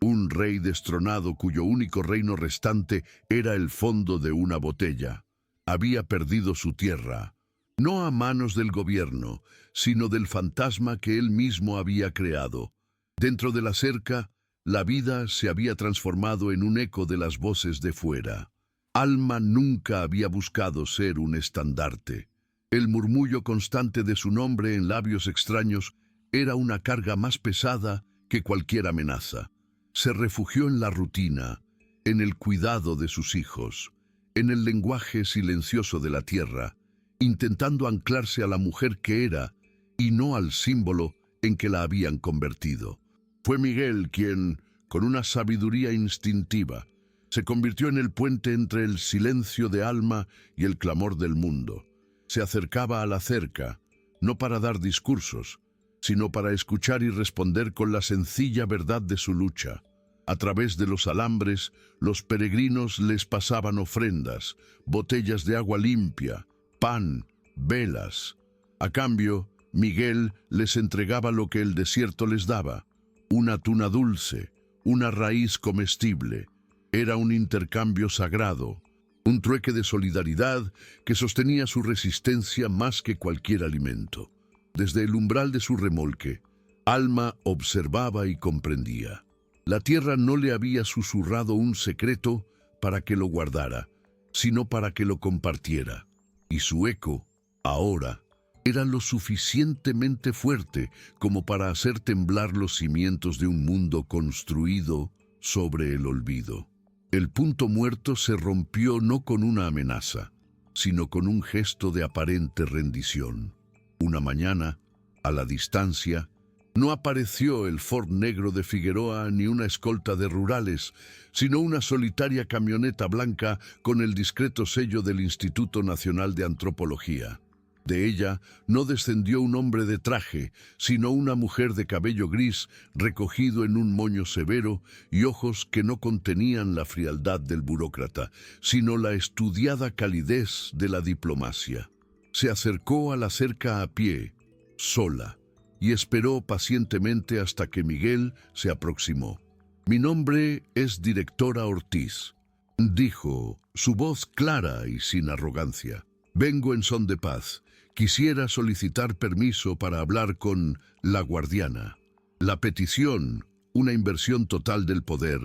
Un rey destronado cuyo único reino restante era el fondo de una botella. Había perdido su tierra, no a manos del gobierno, sino del fantasma que él mismo había creado. Dentro de la cerca, la vida se había transformado en un eco de las voces de fuera. Alma nunca había buscado ser un estandarte. El murmullo constante de su nombre en labios extraños era una carga más pesada que cualquier amenaza. Se refugió en la rutina, en el cuidado de sus hijos, en el lenguaje silencioso de la tierra, intentando anclarse a la mujer que era y no al símbolo en que la habían convertido. Fue Miguel quien, con una sabiduría instintiva, se convirtió en el puente entre el silencio de Alma y el clamor del mundo. Se acercaba a la cerca, no para dar discursos, sino para escuchar y responder con la sencilla verdad de su lucha. A través de los alambres, los peregrinos les pasaban ofrendas, botellas de agua limpia, pan, velas. A cambio, Miguel les entregaba lo que el desierto les daba: una tuna dulce, una raíz comestible. Era un intercambio sagrado, un trueque de solidaridad que sostenía su resistencia más que cualquier alimento. Desde el umbral de su remolque, Alma observaba y comprendía. La tierra no le había susurrado un secreto para que lo guardara, sino para que lo compartiera. Y su eco, ahora, era lo suficientemente fuerte como para hacer temblar los cimientos de un mundo construido sobre el olvido. El punto muerto se rompió no con una amenaza, sino con un gesto de aparente rendición. Una mañana, a la distancia, no apareció el Ford negro de Figueroa ni una escolta de rurales, sino una solitaria camioneta blanca con el discreto sello del Instituto Nacional de Antropología. De ella no descendió un hombre de traje, sino una mujer de cabello gris recogido en un moño severo y ojos que no contenían la frialdad del burócrata, sino la estudiada calidez de la diplomacia. Se acercó a la cerca a pie, sola, y esperó pacientemente hasta que Miguel se aproximó. «Mi nombre es Directora Ortiz», dijo, su voz clara y sin arrogancia. «Vengo en son de paz. Quisiera solicitar permiso para hablar con la guardiana». La petición, una inversión total del poder,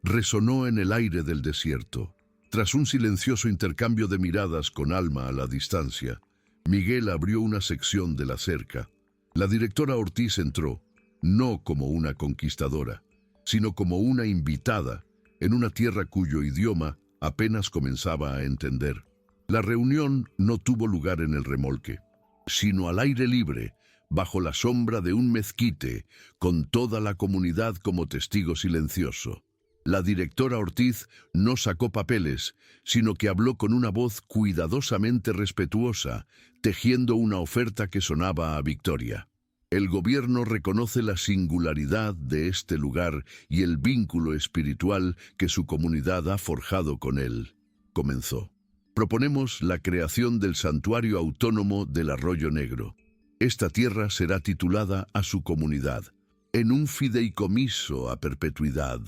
resonó en el aire del desierto. Tras un silencioso intercambio de miradas con Alma a la distancia, Miguel abrió una sección de la cerca. La directora Ortiz entró, no como una conquistadora, sino como una invitada, en una tierra cuyo idioma apenas comenzaba a entender. La reunión no tuvo lugar en el remolque, sino al aire libre, bajo la sombra de un mezquite, con toda la comunidad como testigo silencioso. La directora Ortiz no sacó papeles, sino que habló con una voz cuidadosamente respetuosa, tejiendo una oferta que sonaba a victoria. «El gobierno reconoce la singularidad de este lugar y el vínculo espiritual que su comunidad ha forjado con él», comenzó. «Proponemos la creación del Santuario Autónomo del Arroyo Negro. Esta tierra será titulada a su comunidad, en un fideicomiso a perpetuidad.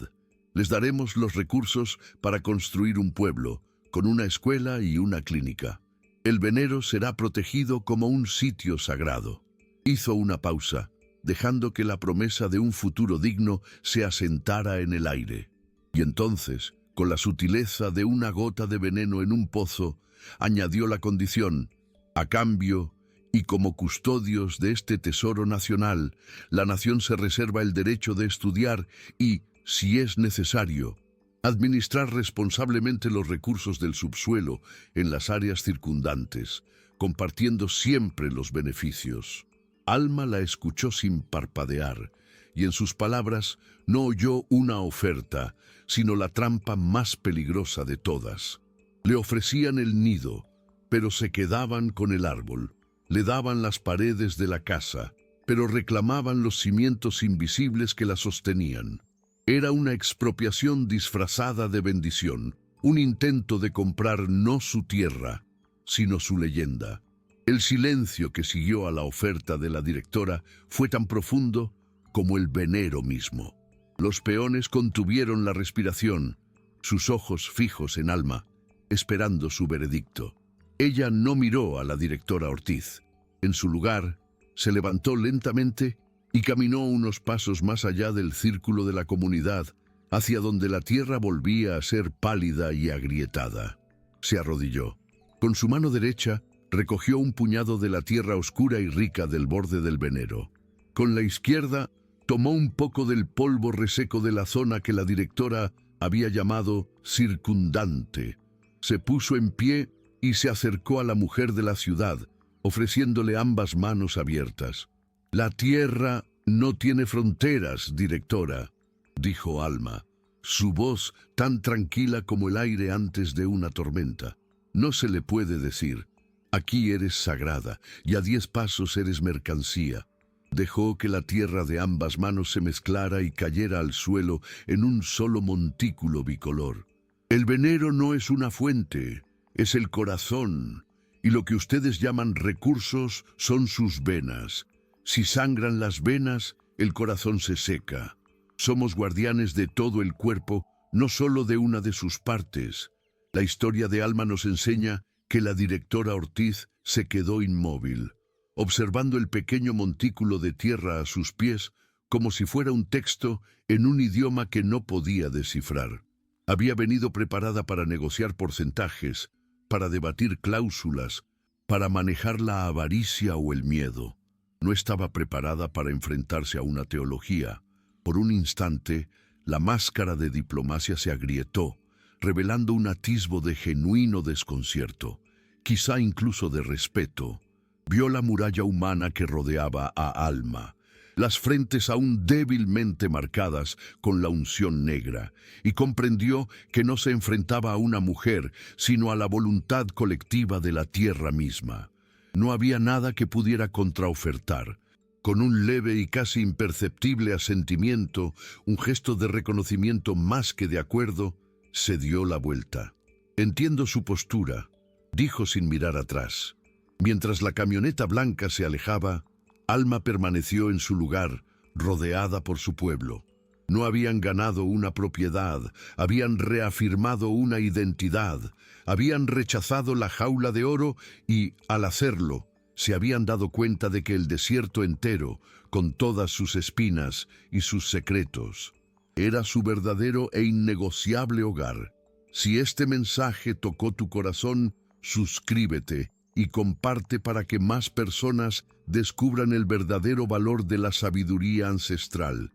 Les daremos los recursos para construir un pueblo, con una escuela y una clínica. El venero será protegido como un sitio sagrado». Hizo una pausa, dejando que la promesa de un futuro digno se asentara en el aire. Y entonces, con la sutileza de una gota de veneno en un pozo, añadió la condición: «A cambio, y como custodios de este tesoro nacional, la nación se reserva el derecho de estudiar y, si es necesario, administrar responsablemente los recursos del subsuelo en las áreas circundantes, compartiendo siempre los beneficios». Alma la escuchó sin parpadear, y en sus palabras no oyó una oferta, sino la trampa más peligrosa de todas. Le ofrecían el nido, pero se quedaban con el árbol. Le daban las paredes de la casa, pero reclamaban los cimientos invisibles que la sostenían. Era una expropiación disfrazada de bendición, un intento de comprar no su tierra, sino su leyenda. El silencio que siguió a la oferta de la directora fue tan profundo como el venero mismo. Los peones contuvieron la respiración, sus ojos fijos en Alma, esperando su veredicto. Ella no miró a la directora Ortiz. En su lugar, se levantó lentamente y caminó unos pasos más allá del círculo de la comunidad, hacia donde la tierra volvía a ser pálida y agrietada. Se arrodilló. Con su mano derecha, recogió un puñado de la tierra oscura y rica del borde del venero. Con la izquierda, tomó un poco del polvo reseco de la zona que la directora había llamado circundante. Se puso en pie y se acercó a la mujer de la ciudad, ofreciéndole ambas manos abiertas. «La tierra no tiene fronteras, directora», dijo Alma, su voz tan tranquila como el aire antes de una tormenta. «No se le puede decir, aquí eres sagrada y a 10 pasos eres mercancía». Dejó que la tierra de ambas manos se mezclara y cayera al suelo en un solo montículo bicolor. «El venero no es una fuente, es el corazón, y lo que ustedes llaman recursos son sus venas. Si sangran las venas, el corazón se seca. Somos guardianes de todo el cuerpo, no solo de una de sus partes». La historia de Alma nos enseña que la directora Ortiz se quedó inmóvil, observando el pequeño montículo de tierra a sus pies como si fuera un texto en un idioma que no podía descifrar. Había venido preparada para negociar porcentajes, para debatir cláusulas, para manejar la avaricia o el miedo. No estaba preparada para enfrentarse a una teología. Por un instante, la máscara de diplomacia se agrietó, revelando un atisbo de genuino desconcierto, quizá incluso de respeto. Vio la muralla humana que rodeaba a Alma, las frentes aún débilmente marcadas con la unción negra, y comprendió que no se enfrentaba a una mujer, sino a la voluntad colectiva de la tierra misma. No había nada que pudiera contraofertar. Con un leve y casi imperceptible asentimiento, un gesto de reconocimiento más que de acuerdo, se dio la vuelta. «Entiendo su postura», dijo sin mirar atrás. Mientras la camioneta blanca se alejaba, Alma permaneció en su lugar, rodeada por su pueblo. No habían ganado una propiedad, habían reafirmado una identidad, habían rechazado la jaula de oro y, al hacerlo, se habían dado cuenta de que el desierto entero, con todas sus espinas y sus secretos, era su verdadero e innegociable hogar. Si este mensaje tocó tu corazón, suscríbete y comparte para que más personas descubran el verdadero valor de la sabiduría ancestral.